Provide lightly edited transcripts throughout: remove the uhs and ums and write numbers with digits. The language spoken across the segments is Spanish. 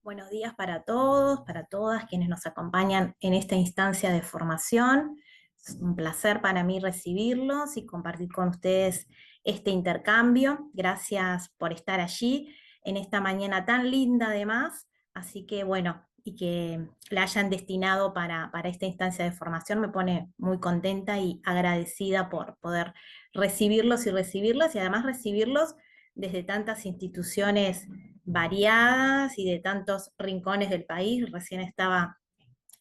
Buenos días para todos, para todas quienes nos acompañan en esta instancia de formación. Es un placer para mí recibirlos y compartir con ustedes este intercambio. Gracias por estar allí en esta mañana tan linda además. Así que bueno, y que la hayan destinado para esta instancia de formación me pone muy contenta y agradecida por poder recibirlos y recibirlas y además recibirlos desde tantas instituciones variadas y de tantos rincones del país. Recién estaba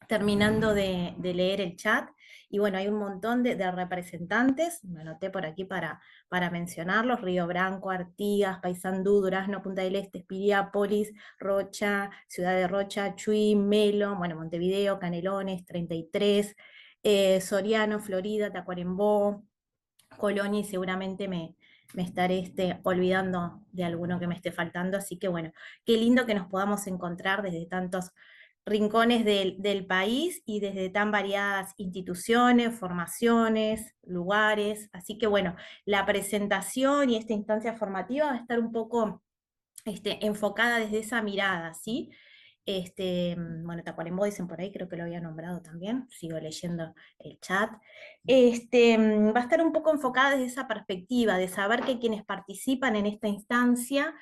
terminando de leer el chat y bueno, hay un montón de representantes, me anoté por aquí para mencionarlos: Río Branco, Artigas, Paysandú, Durazno, Punta del Este, Piriápolis, Rocha, Ciudad de Rocha, Chuy, Melo, bueno, Montevideo, Canelones, 33, Soriano, Florida, Tacuarembó, Colonia, y seguramente me estaré olvidando de alguno que me esté faltando, así que bueno, qué lindo que nos podamos encontrar desde tantos rincones del país y desde tan variadas instituciones, formaciones, lugares, así que bueno, la presentación y esta instancia formativa va a estar un poco enfocada desde esa mirada, ¿sí? Bueno, Tacuarembó dicen por ahí, creo que lo había nombrado también, sigo leyendo el chat. Va a estar un poco enfocada desde esa perspectiva, de saber que quienes participan en esta instancia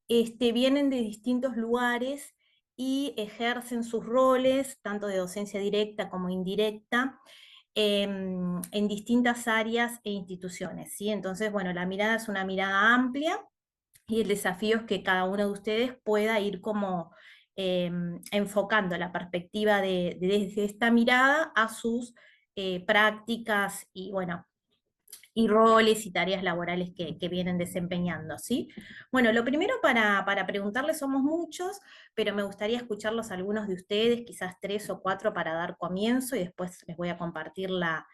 vienen de distintos lugares y ejercen sus roles, tanto de docencia directa como indirecta, en distintas áreas e instituciones, ¿sí? Entonces, bueno, la mirada es una mirada amplia y el desafío es que cada uno de ustedes pueda ir como enfocando la perspectiva desde esta mirada a sus prácticas y bueno, y roles y tareas laborales que vienen desempeñando, ¿sí? Bueno, lo primero para preguntarles, somos muchos, pero me gustaría escucharlos a algunos de ustedes, quizás 3 o 4 para dar comienzo y después les voy a compartir la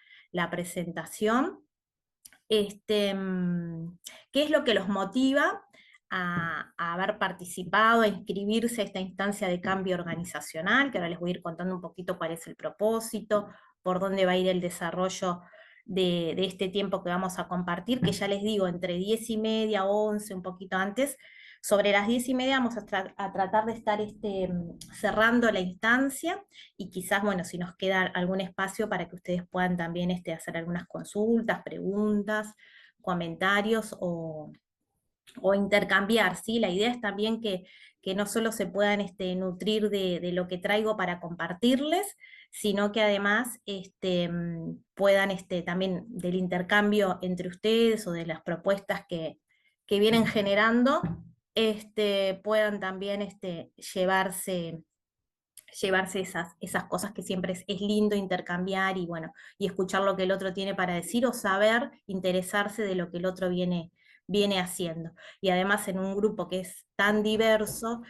presentación. ¿Qué es lo que los motiva a haber participado, a inscribirse a esta instancia de cambio organizacional? Que ahora les voy a ir contando un poquito cuál es el propósito, por dónde va a ir el desarrollo de este tiempo que vamos a compartir, que ya les digo, entre 10:30, 11, un poquito antes. Sobre las 10:30 vamos a tratar de estar cerrando la instancia y quizás, bueno, si nos queda algún espacio para que ustedes puedan también hacer algunas consultas, preguntas, comentarios o intercambiar, ¿sí? La idea es también que no solo se puedan nutrir de lo que traigo para compartirles, sino que además puedan también del intercambio entre ustedes o de las propuestas que vienen generando, puedan también llevarse esas cosas que siempre es lindo intercambiar y bueno, y escuchar lo que el otro tiene para decir o saber, interesarse de lo que el otro viene haciendo. Y además en un grupo que es tan diverso,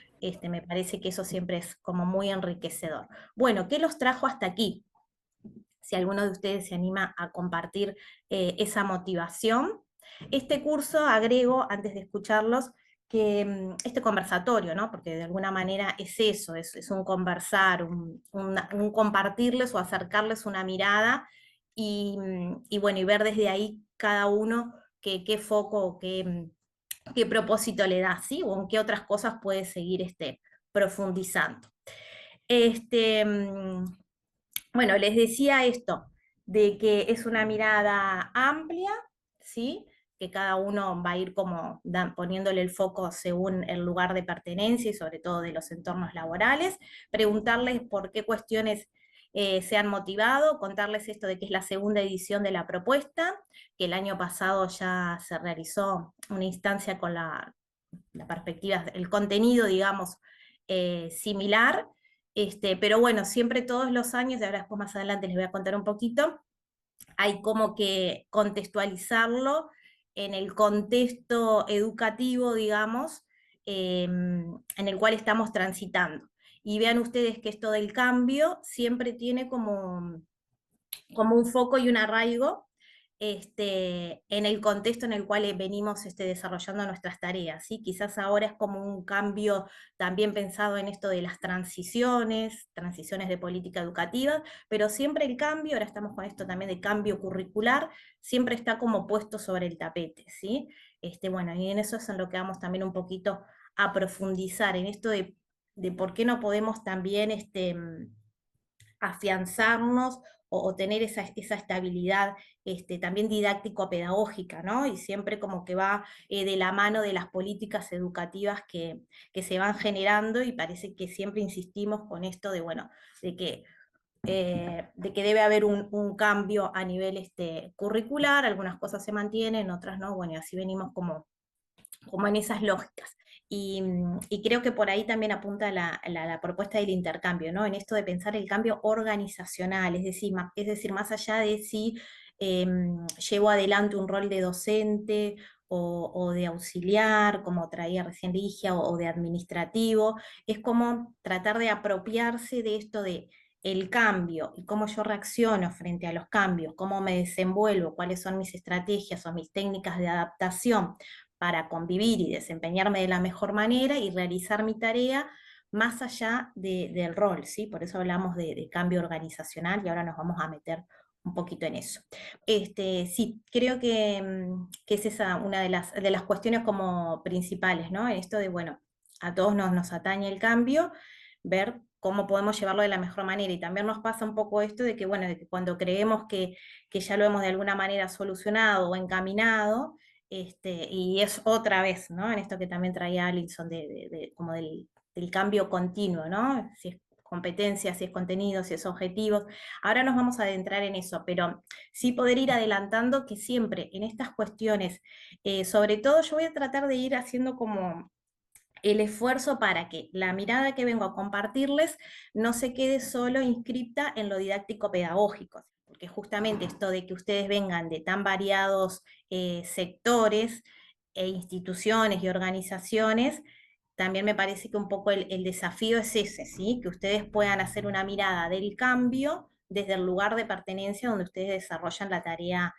me parece que eso siempre es como muy enriquecedor. Bueno, ¿qué los trajo hasta aquí? Si alguno de ustedes se anima a compartir esa motivación. Este curso, agrego, antes de escucharlos, que este conversatorio, ¿no? Porque de alguna manera es eso, es un conversar, un compartirles o acercarles una mirada y bueno, y ver desde ahí cada uno qué foco o qué propósito le da, ¿sí? O en qué otras cosas puede seguir profundizando. Este, mm, bueno, les decía esto, de que es una mirada amplia, ¿sí? Que cada uno va a ir como poniéndole el foco según el lugar de pertenencia y sobre todo de los entornos laborales, preguntarles por qué cuestiones se han motivado, contarles esto de que es la segunda edición de la propuesta, que el año pasado ya se realizó una instancia con la perspectiva, el contenido, digamos, similar, pero bueno, siempre todos los años, de ahora después más adelante les voy a contar un poquito, hay como que contextualizarlo en el contexto educativo, digamos, en el cual estamos transitando. Y vean ustedes que esto del cambio siempre tiene como un foco y un arraigo en el contexto en el cual venimos desarrollando nuestras tareas, ¿sí? Quizás ahora es como un cambio también pensado en esto de las transiciones de política educativa, pero siempre el cambio, ahora estamos con esto también de cambio curricular, siempre está como puesto sobre el tapete, ¿sí? Bueno, y en eso es en lo que vamos también un poquito a profundizar, en esto de por qué no podemos también afianzarnos o tener esa estabilidad también didáctico-pedagógica, ¿no? Y siempre como que va de la mano de las políticas educativas que se van generando, y parece que siempre insistimos con esto de, bueno, de que debe haber un cambio a nivel curricular, algunas cosas se mantienen, otras no, bueno, y así venimos como en esas lógicas. Y creo que por ahí también apunta la propuesta del intercambio, ¿no? En esto de pensar el cambio organizacional, es decir, más allá de si llevo adelante un rol de docente o de auxiliar, como traía recién Ligia, o de administrativo, es como tratar de apropiarse de esto de el cambio y cómo yo reacciono frente a los cambios, cómo me desenvuelvo, cuáles son mis estrategias o mis técnicas de adaptación para convivir y desempeñarme de la mejor manera y realizar mi tarea más allá del rol, ¿sí? Por eso hablamos de cambio organizacional, y ahora nos vamos a meter un poquito en eso. Sí, creo que es esa una de las cuestiones como principales, ¿no? En esto de, bueno, a todos nos atañe el cambio, ver cómo podemos llevarlo de la mejor manera. Y también nos pasa un poco esto de que, bueno, de que cuando creemos que ya lo hemos de alguna manera solucionado o encaminado, y es otra vez, ¿no? En esto que también traía Alinson, como del cambio continuo, ¿no? Si es competencia, si es contenido, si es objetivos. Ahora nos vamos a adentrar en eso, pero sí poder ir adelantando que siempre en estas cuestiones, sobre todo yo voy a tratar de ir haciendo como el esfuerzo para que la mirada que vengo a compartirles no se quede solo inscripta en lo didáctico pedagógico, porque justamente esto de que ustedes vengan de tan variados sectores e instituciones y organizaciones, también me parece que un poco el desafío es ese, ¿sí? Que ustedes puedan hacer una mirada del cambio desde el lugar de pertenencia donde ustedes desarrollan la tarea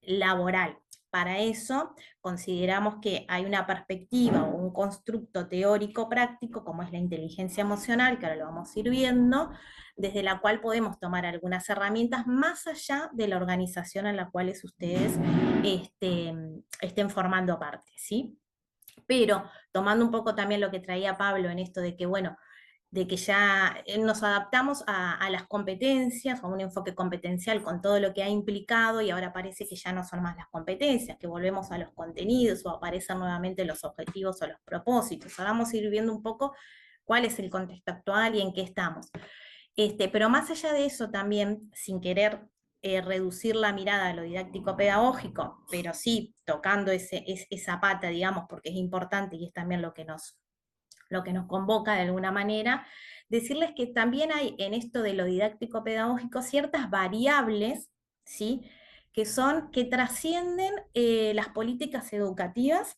laboral. Para eso consideramos que hay una perspectiva o un constructo teórico práctico, como es la inteligencia emocional, que ahora lo vamos a ir viendo, desde la cual podemos tomar algunas herramientas más allá de la organización en la cual ustedes estén formando parte, ¿sí? Pero tomando un poco también lo que traía Pablo en esto de que, bueno, de que ya nos adaptamos a las competencias, a un enfoque competencial con todo lo que ha implicado, y ahora parece que ya no son más las competencias, que volvemos a los contenidos o aparecen nuevamente los objetivos o los propósitos. Ahora vamos a ir viendo un poco cuál es el contexto actual y en qué estamos. Pero más allá de eso también, sin querer reducir la mirada a lo didáctico-pedagógico, pero sí tocando esa pata, digamos, porque es importante y es también lo que nos convoca de alguna manera, decirles que también hay en esto de lo didáctico-pedagógico ciertas variables, ¿sí? Que trascienden las políticas educativas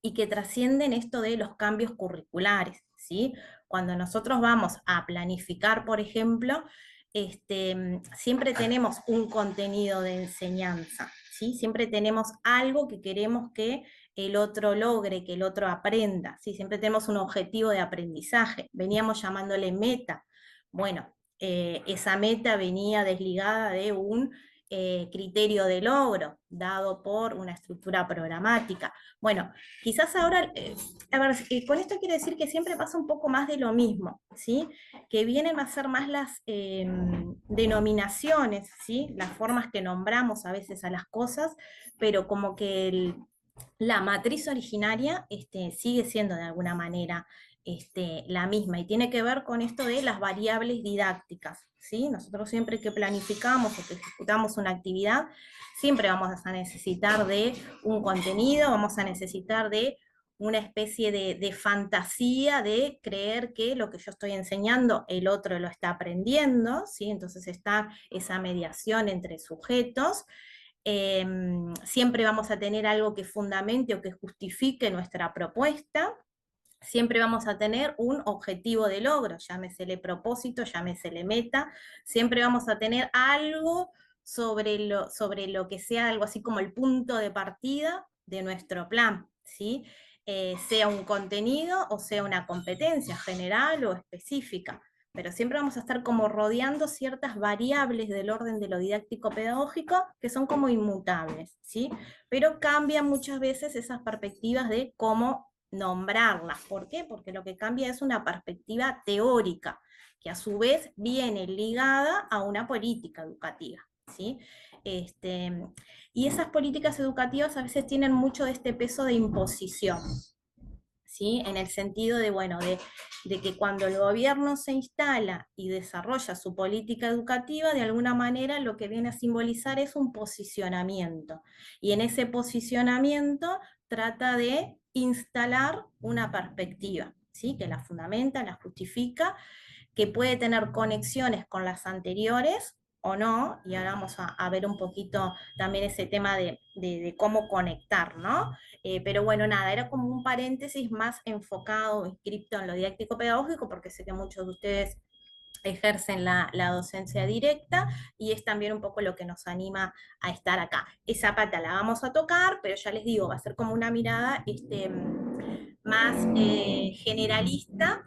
y que trascienden esto de los cambios curriculares, ¿sí? Cuando nosotros vamos a planificar, por ejemplo, siempre tenemos un contenido de enseñanza, ¿sí? Siempre tenemos algo que queremos que el otro logre, que el otro aprenda, ¿sí? Siempre tenemos un objetivo de aprendizaje, veníamos llamándole meta. Bueno, esa meta venía desligada de un criterio de logro, dado por una estructura programática. Bueno, quizás ahora, a ver, con esto quiero decir que siempre pasa un poco más de lo mismo, ¿sí? Que vienen a ser más las denominaciones, ¿sí? Las formas que nombramos a veces a las cosas, pero como que la matriz originaria sigue siendo de alguna manera la misma, y tiene que ver con esto de las variables didácticas, ¿sí? Nosotros siempre que planificamos o que ejecutamos una actividad, siempre vamos a necesitar de un contenido, vamos a necesitar de una especie de fantasía de creer que lo que yo estoy enseñando el otro lo está aprendiendo, ¿sí? Entonces está esa mediación entre sujetos. Siempre vamos a tener algo que fundamente o que justifique nuestra propuesta. Siempre vamos a tener un objetivo de logro, llámesele propósito, llámesele meta. Siempre vamos a tener algo sobre lo que sea algo así como el punto de partida de nuestro plan, ¿sí? Sea un contenido o sea una competencia general o específica, pero siempre vamos a estar como rodeando ciertas variables del orden de lo didáctico-pedagógico que son como inmutables, ¿sí? Pero cambian muchas veces esas perspectivas de cómo nombrarlas. ¿Por qué? Porque lo que cambia es una perspectiva teórica, que a su vez viene ligada a una política educativa, ¿sí? Este, y esas políticas educativas a veces tienen mucho de este peso de imposición. ¿Sí? En el sentido de, bueno, de que cuando el gobierno se instala y desarrolla su política educativa, de alguna manera lo que viene a simbolizar es un posicionamiento. Y en ese posicionamiento trata de instalar una perspectiva, ¿sí? Que la fundamenta, la justifica, que puede tener conexiones con las anteriores o no, y ahora vamos a ver un poquito también ese tema de cómo conectar, ¿no? Pero bueno, nada, era como un paréntesis más enfocado, inscripto en lo didáctico pedagógico, porque sé que muchos de ustedes ejercen la docencia directa y es también un poco lo que nos anima a estar acá. Esa pata la vamos a tocar, pero ya les digo, va a ser como una mirada más generalista,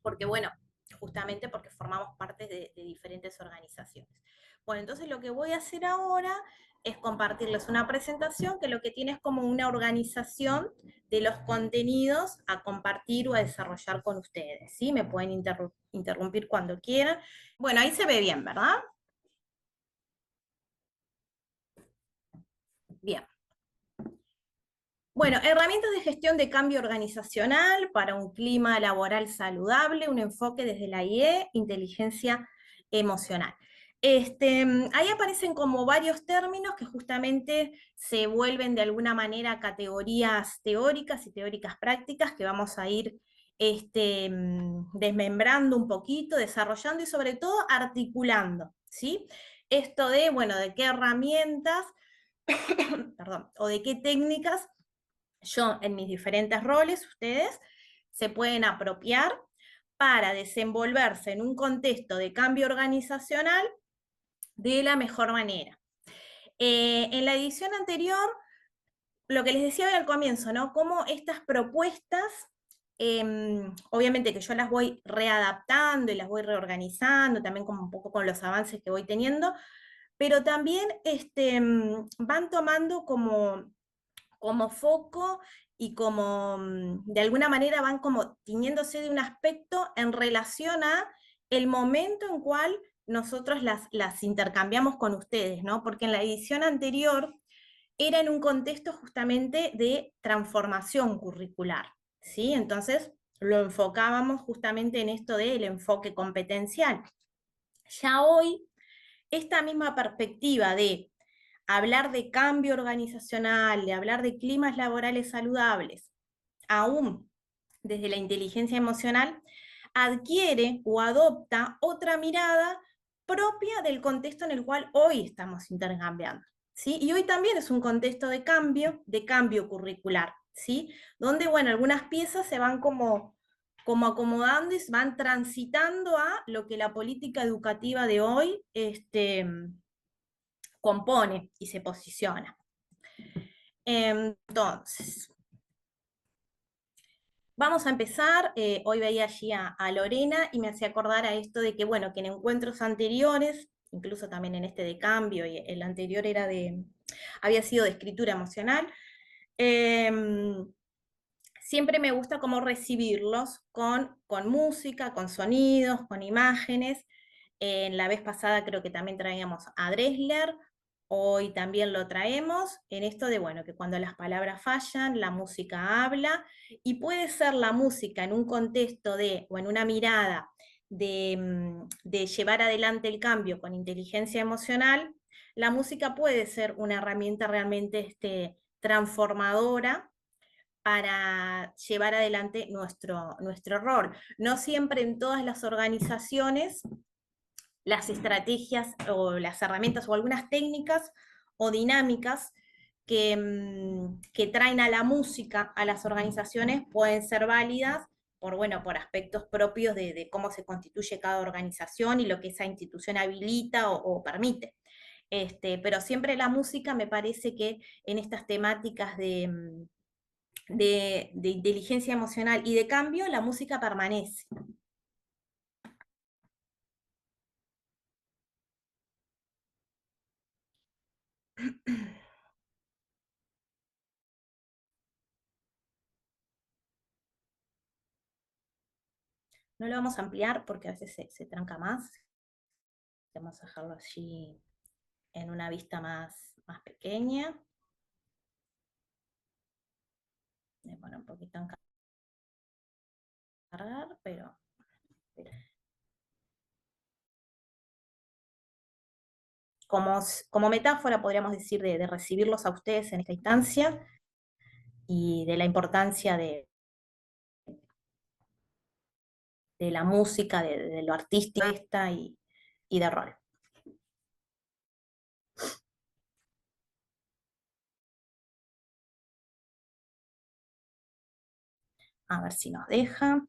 porque bueno, justamente porque formamos parte de diferentes organizaciones. Bueno, entonces lo que voy a hacer ahora es compartirles una presentación que lo que tiene es como una organización de los contenidos a compartir o a desarrollar con ustedes, ¿sí? Me pueden interrumpir cuando quieran. Bueno, ahí se ve bien, ¿verdad? Bien. Bueno, herramientas de gestión de cambio organizacional para un clima laboral saludable, un enfoque desde la IE, inteligencia emocional. Ahí aparecen como varios términos que justamente se vuelven de alguna manera categorías teóricas y teóricas prácticas que vamos a ir desmembrando un poquito, desarrollando y sobre todo articulando, ¿sí? Esto de, bueno, de qué herramientas, perdón, o de qué técnicas yo en mis diferentes roles, ustedes se pueden apropiar para desenvolverse en un contexto de cambio organizacional de la mejor manera. En la edición anterior, lo que les decía hoy al comienzo, ¿no? Cómo estas propuestas, obviamente que yo las voy readaptando y las voy reorganizando, también como un poco con los avances que voy teniendo, pero también van tomando como foco y como de alguna manera van como tiñéndose de un aspecto en relación a el momento en cual nosotros las intercambiamos con ustedes, ¿no? Porque en la edición anterior era en un contexto justamente de transformación curricular, ¿sí? Entonces lo enfocábamos justamente en esto del enfoque competencial. Ya hoy, esta misma perspectiva de hablar de cambio organizacional, de hablar de climas laborales saludables, aún desde la inteligencia emocional, adquiere o adopta otra mirada propia del contexto en el cual hoy estamos intercambiando, ¿sí? Y hoy también es un contexto de cambio curricular, ¿sí? Donde, bueno, algunas piezas se van como acomodando y se van transitando a lo que la política educativa de hoy compone y se posiciona. Entonces, vamos a empezar. Hoy veía allí a Lorena y me hacía acordar a esto de que, bueno, que en encuentros anteriores, incluso también en este de cambio, y el anterior había sido de escritura emocional, eh, siempre me gusta como recibirlos con música, con sonidos, con imágenes. En la vez pasada creo que también traíamos a Dresler, hoy también lo traemos en esto de, bueno, que cuando las palabras fallan, la música habla, y puede ser la música en un contexto de, o en una mirada de llevar adelante el cambio con inteligencia emocional, la música puede ser una herramienta realmente transformadora para llevar adelante nuestro rol. No siempre en todas las organizaciones las estrategias o las herramientas o algunas técnicas o dinámicas que traen a la música a las organizaciones pueden ser válidas por, bueno, por aspectos propios de cómo se constituye cada organización y lo que esa institución habilita o permite. Pero siempre la música me parece que en estas temáticas de inteligencia emocional y de cambio, la música permanece. No lo vamos a ampliar porque a veces se tranca más. Vamos a dejarlo allí en una vista más pequeña. Demora un poquito en cargar, pero como metáfora podríamos decir de recibirlos a ustedes en esta instancia y de la importancia de la música, de lo artístico y de rol. A ver si nos deja.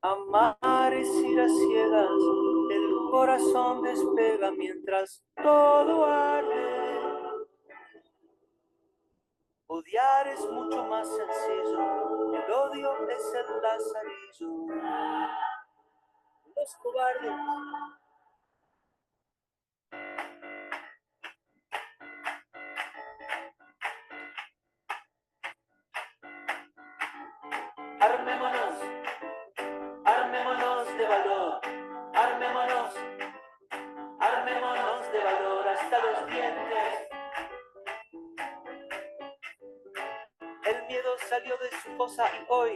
Amar es ir a ciegas, el corazón despega mientras todo arde. Odiar es mucho más sencillo, el odio es el lazarillo. Los cobardes. Armémonos, armémonos de valor, armémonos, armémonos de valor hasta los dientes. El miedo salió de su fosa y hoy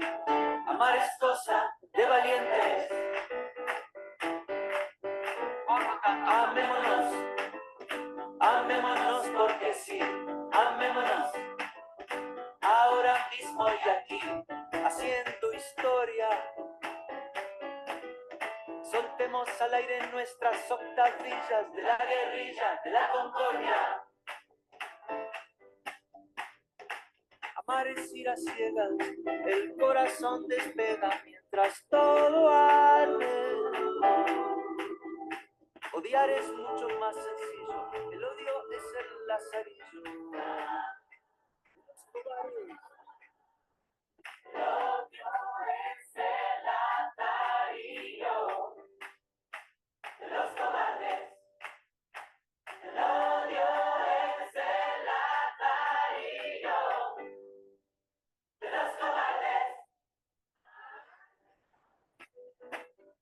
amar es cosa de valientes. Amémonos, amémonos porque sí, amémonos, ahora mismo y aquí, haciendo historia. Soltemos al aire nuestras octavillas de la guerrilla, de la concordia. Amar es ir a ciegas, el corazón despega mientras todo arde. Odiar es mucho más sencillo, el odio es el lazarillo. Los cobardes. El odio es el lazarillo de los cobardes. El odio es el lazarillo de los cobardes.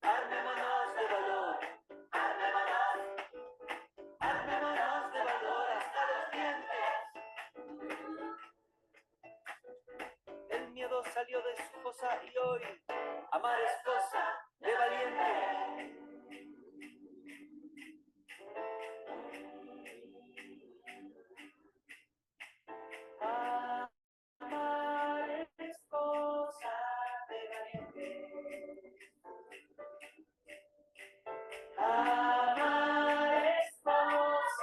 Armémonos de valor, armémonos, armémonos de valor hasta los dientes. El miedo salió de su fosa y hoy amar es cosa de valiente. Amar es cosa de valiente. Amar es cosa de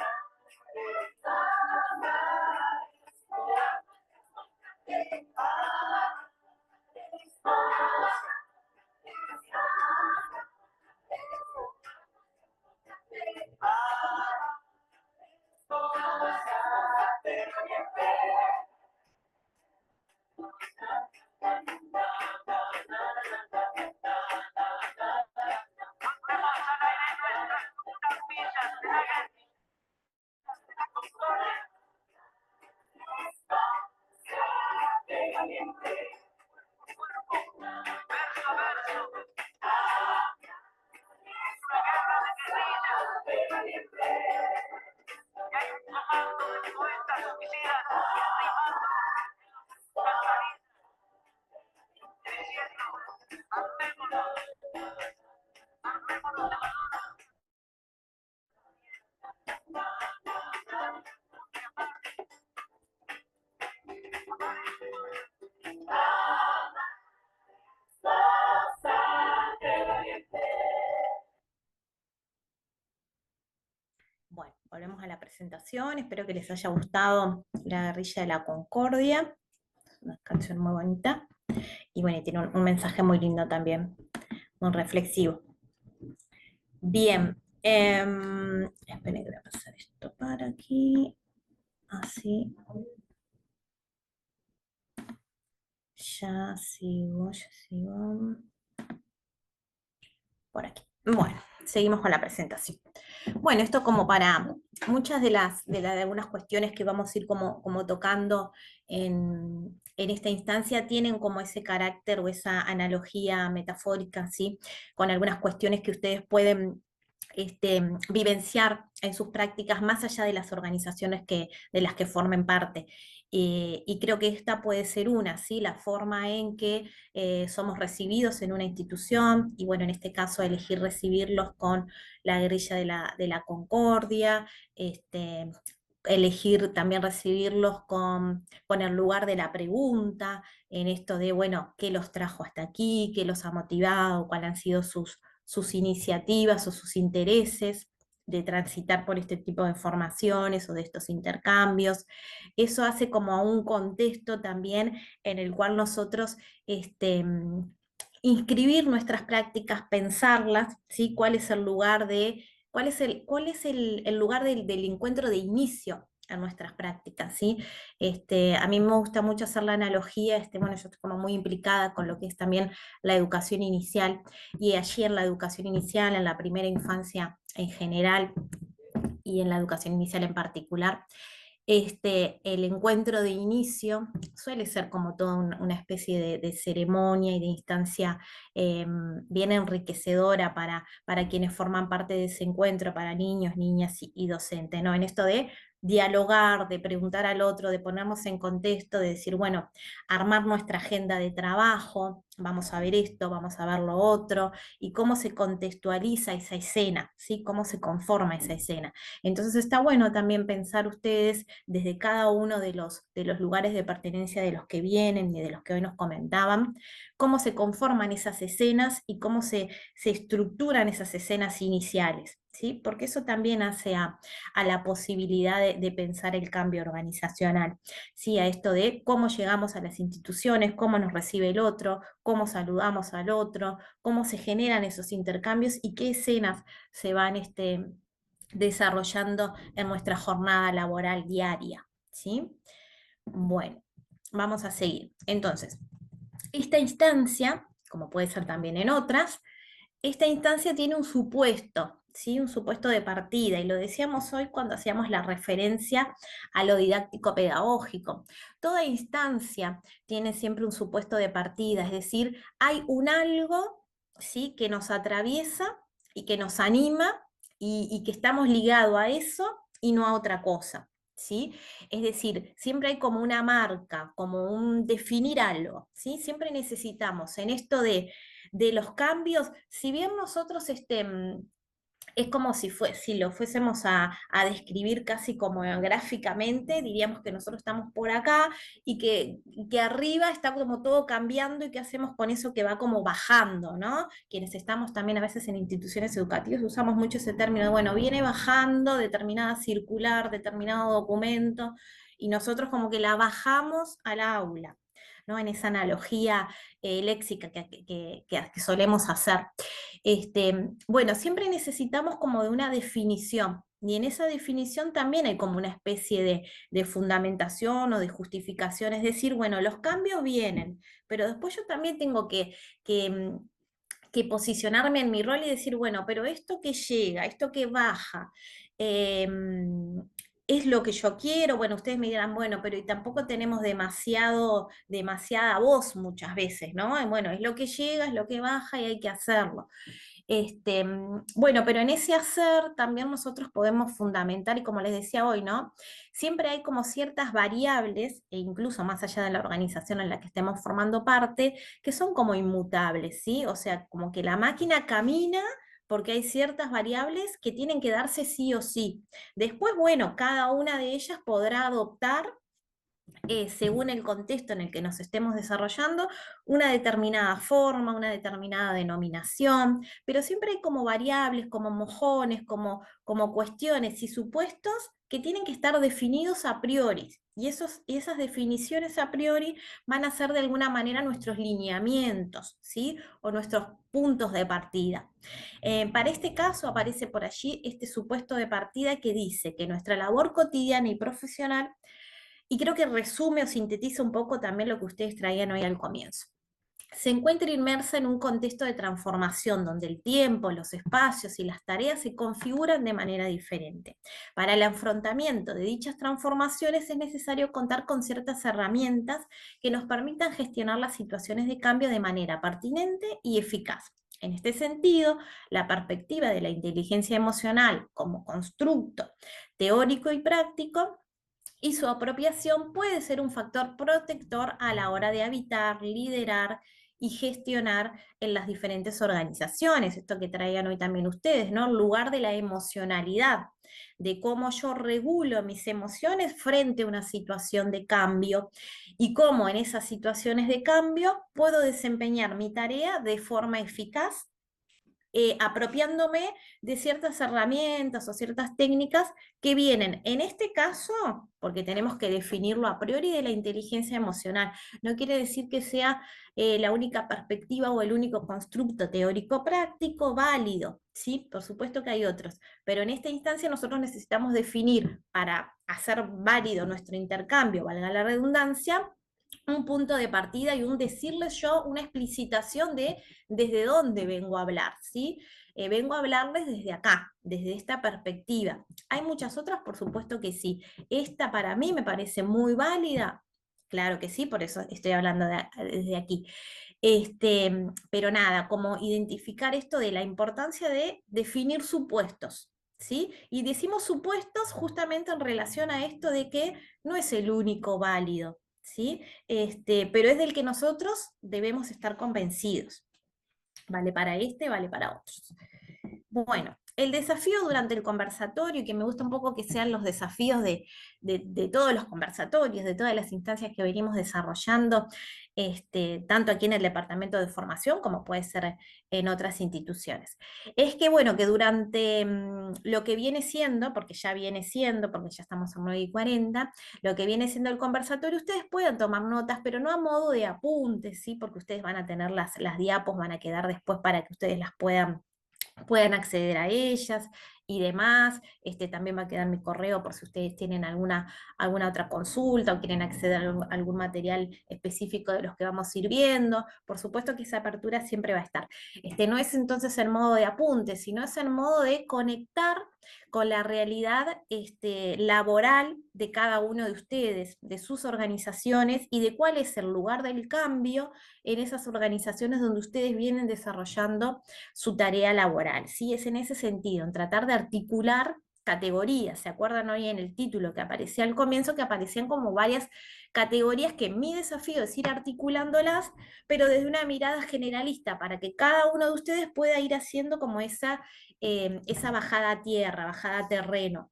Bueno, volvemos a la presentación, espero que les haya gustado La Guerrilla de la Concordia, es una canción muy bonita, y bueno, y tiene un mensaje muy lindo también, muy reflexivo. Bien, esperen que voy a pasar esto para aquí, así, ya sigo, por aquí. Bueno, seguimos con la presentación. Bueno, esto como para muchas de algunas cuestiones que vamos a ir como tocando en esta instancia tienen como ese carácter o esa analogía metafórica, ¿sí? Con algunas cuestiones que ustedes pueden vivenciar en sus prácticas más allá de las organizaciones de las que formen parte. Y creo que esta puede ser una, ¿sí? La forma en que somos recibidos en una institución, y bueno, en este caso elegir recibirlos con la guerrilla de la Concordia, elegir también recibirlos con el lugar de la pregunta, en esto de, bueno, ¿qué los trajo hasta aquí? ¿Qué los ha motivado? ¿Cuáles han sido sus iniciativas o sus intereses de transitar por este tipo de formaciones o de estos intercambios? Eso hace como a un contexto también en el cual nosotros inscribir nuestras prácticas, pensarlas, ¿sí? ¿Cuál es el lugar cuál es el lugar del encuentro de inicio a nuestras prácticas, ¿sí? A mí me gusta mucho hacer la analogía, bueno, yo estoy como muy implicada con lo que es también la educación inicial, y allí en la educación inicial, en la primera infancia en general, y en la educación inicial en particular, el encuentro de inicio suele ser como toda una especie de ceremonia y de instancia bien enriquecedora para quienes forman parte de ese encuentro, para niños, niñas y docentes, ¿no? En esto de dialogar, de preguntar al otro, de ponernos en contexto, de decir, bueno, armar nuestra agenda de trabajo, vamos a ver esto, vamos a ver lo otro, y cómo se contextualiza esa escena, ¿sí? Cómo se conforma esa escena. Entonces está bueno también pensar ustedes desde cada uno de los lugares de pertenencia de los que vienen y de los que hoy nos comentaban, cómo se conforman esas escenas y cómo se estructuran esas escenas iniciales, ¿sí? Porque eso también hace a la posibilidad de pensar el cambio organizacional, ¿sí? A esto de cómo llegamos a las instituciones, cómo nos recibe el otro, cómo saludamos al otro, cómo se generan esos intercambios y qué escenas se van desarrollando en nuestra jornada laboral diaria, ¿sí? Bueno, vamos a seguir. Entonces, esta instancia, como puede ser también en otras, esta instancia tiene un supuesto, ¿sí? Un supuesto de partida, y lo decíamos hoy cuando hacíamos la referencia a lo didáctico pedagógico. Toda instancia tiene siempre un supuesto de partida, es decir, hay un algo, ¿sí? Que nos atraviesa y que nos anima y que estamos ligados a eso y no a otra cosa. ¿Sí? Es decir, siempre hay como una marca, como un definir algo, ¿sí? Siempre necesitamos en esto de los cambios, si bien nosotros es como si lo fuésemos a describir casi como gráficamente, diríamos que nosotros estamos por acá y que arriba está como todo cambiando y qué hacemos con eso que va como bajando, ¿no? Quienes estamos también a veces en instituciones educativas usamos mucho ese término de, bueno, viene bajando determinada circular, determinado documento, y nosotros como que la bajamos al aula, ¿no? En esa analogía léxica que solemos hacer. Bueno, siempre necesitamos como de una definición, y en esa definición también hay como una especie de fundamentación o de justificación, es decir, bueno, los cambios vienen, pero después yo también tengo que, mm, que posicionarme en mi rol y decir, bueno, pero esto que llega, esto que baja, eh, es lo que yo quiero. Bueno, ustedes me dirán, bueno, pero y tampoco tenemos demasiada voz muchas veces, ¿no? Bueno, es lo que llega, es lo que baja y hay que hacerlo. Bueno, pero en ese hacer también nosotros podemos fundamentar, y como les decía hoy, ¿no? Siempre hay como ciertas variables, e incluso más allá de la organización en la que estemos formando parte, que son como inmutables, ¿sí? O sea, como que la máquina camina porque hay ciertas variables que tienen que darse sí o sí. Después, bueno, cada una de ellas podrá adoptar según el contexto en el que nos estemos desarrollando, una determinada forma, una determinada denominación, pero siempre hay como variables, como mojones, como cuestiones y supuestos que tienen que estar definidos a priori. Y esas definiciones a priori van a ser de alguna manera nuestros lineamientos, ¿sí? O nuestros puntos de partida. Para este caso aparece por allí este supuesto de partida que dice que nuestra labor cotidiana y profesional, y creo que resume o sintetiza un poco también lo que ustedes traían hoy al comienzo, se encuentra inmersa en un contexto de transformación donde el tiempo, los espacios y las tareas se configuran de manera diferente. Para el afrontamiento de dichas transformaciones es necesario contar con ciertas herramientas que nos permitan gestionar las situaciones de cambio de manera pertinente y eficaz. En este sentido, la perspectiva de la inteligencia emocional como constructo teórico y práctico y su apropiación puede ser un factor protector a la hora de habitar, liderar y gestionar en las diferentes organizaciones. Esto que traían hoy también ustedes, ¿no? El lugar de la emocionalidad, de cómo yo regulo mis emociones frente a una situación de cambio y cómo en esas situaciones de cambio puedo desempeñar mi tarea de forma eficaz, apropiándome de ciertas herramientas o ciertas técnicas que vienen, en este caso, porque tenemos que definirlo a priori, de la inteligencia emocional. No quiere decir que sea la única perspectiva o el único constructo teórico práctico válido, ¿sí? Por supuesto que hay otros, pero en esta instancia nosotros necesitamos definir, para hacer válido nuestro intercambio, valga la redundancia, un punto de partida y un decirles yo, una explicitación de desde dónde vengo a hablar, ¿sí? Vengo a hablarles desde acá, desde esta perspectiva. Hay muchas otras, por supuesto que sí. Esta para mí me parece muy válida, claro que sí, por eso estoy hablando desde aquí. Pero nada, como identificar esto de la importancia de definir supuestos, ¿sí? Y decimos supuestos justamente en relación a esto de que no es el único válido, ¿sí? Pero es del que nosotros debemos estar convencidos. Vale para este, vale para otros. Bueno, el desafío durante el conversatorio, y que me gusta un poco que sean los desafíos de todos los conversatorios, de todas las instancias que venimos desarrollando, tanto aquí en el departamento de formación como puede ser en otras instituciones. Es que, bueno, que durante lo que viene siendo, porque ya viene siendo, porque ya estamos a 9:40, lo que viene siendo el conversatorio, ustedes pueden tomar notas, pero no a modo de apuntes, ¿sí? Porque ustedes van a tener las diapos, van a quedar después para que ustedes las puedan acceder a ellas y demás. También va a quedar mi correo por si ustedes tienen alguna otra consulta o quieren acceder a algún material específico de los que vamos a ir viendo. Por supuesto que esa apertura siempre va a estar. No es entonces en modo de apunte, sino es en modo de conectar con la realidad laboral de cada uno de ustedes, de sus organizaciones y de cuál es el lugar del cambio en esas organizaciones donde ustedes vienen desarrollando su tarea laboral, ¿sí? Es en ese sentido, en tratar de articular categorías. ¿Se acuerdan hoy en el título que aparecía al comienzo, que aparecían como varias categorías, que mi desafío es ir articulándolas, pero desde una mirada generalista, para que cada uno de ustedes pueda ir haciendo como esa bajada a tierra, bajada a terreno,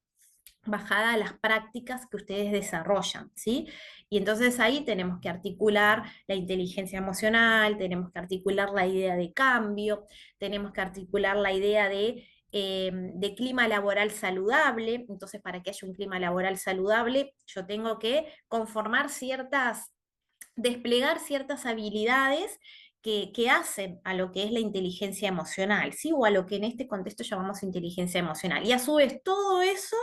bajada a las prácticas que ustedes desarrollan, ¿sí? Y entonces ahí tenemos que articular la inteligencia emocional, tenemos que articular la idea de cambio, tenemos que articular la idea de clima laboral saludable. Entonces, para que haya un clima laboral saludable, yo tengo que desplegar ciertas habilidades que hacen a lo que es la inteligencia emocional, ¿sí? O a lo que en este contexto llamamos inteligencia emocional. Y a su vez, todo eso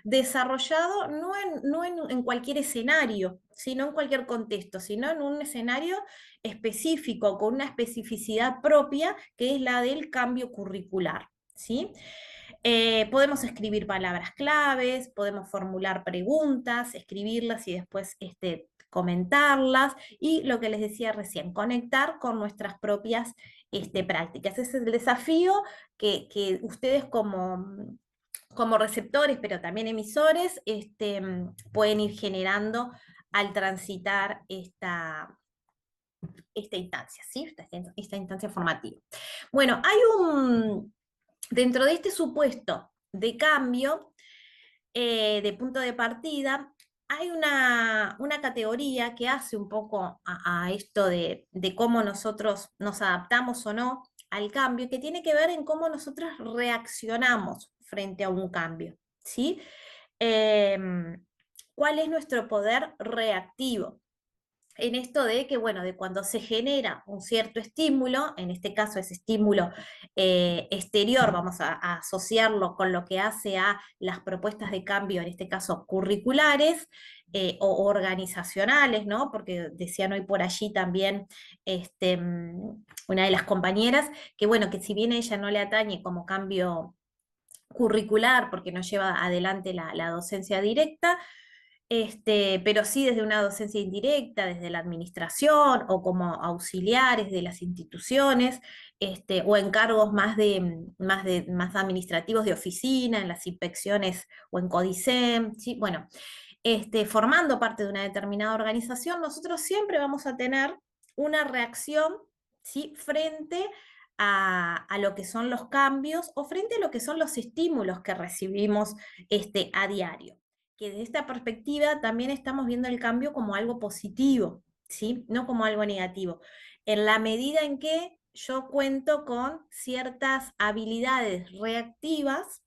desarrollado no en cualquier escenario, sino en cualquier contexto, sino en un escenario específico, con una especificidad propia, que es la del cambio curricular, ¿sí? Podemos escribir palabras claves, podemos formular preguntas, escribirlas y después comentarlas, y lo que les decía recién, conectar con nuestras propias prácticas. Ese es el desafío que ustedes como receptores, pero también emisores, pueden ir generando al transitar esta instancia, ¿sí? Esta instancia formativa. Bueno, dentro de este supuesto de cambio, de punto de partida, hay una categoría que hace un poco a esto de cómo nosotros nos adaptamos o no al cambio, que tiene que ver en cómo nosotros reaccionamos frente a un cambio, ¿sí? ¿Cuál es nuestro poder reactivo? En esto de que, bueno, de cuando se genera un cierto estímulo, en este caso ese estímulo exterior, vamos a asociarlo con lo que hace a las propuestas de cambio, en este caso curriculares o organizacionales, ¿no? Porque decían hoy por allí también una de las compañeras, que bueno, que si bien a ella no le atañe como cambio curricular, porque no lleva adelante la docencia directa, pero sí desde una docencia indirecta, desde la administración o como auxiliares de las instituciones, o en cargos más administrativos de oficina, en las inspecciones o en CODICEM, ¿sí? Bueno, formando parte de una determinada organización, nosotros siempre vamos a tener una reacción, ¿sí? Frente a lo que son los cambios o frente a lo que son los estímulos que recibimos a diario, que desde esta perspectiva también estamos viendo el cambio como algo positivo, ¿sí? No como algo negativo. En la medida en que yo cuento con ciertas habilidades reactivas,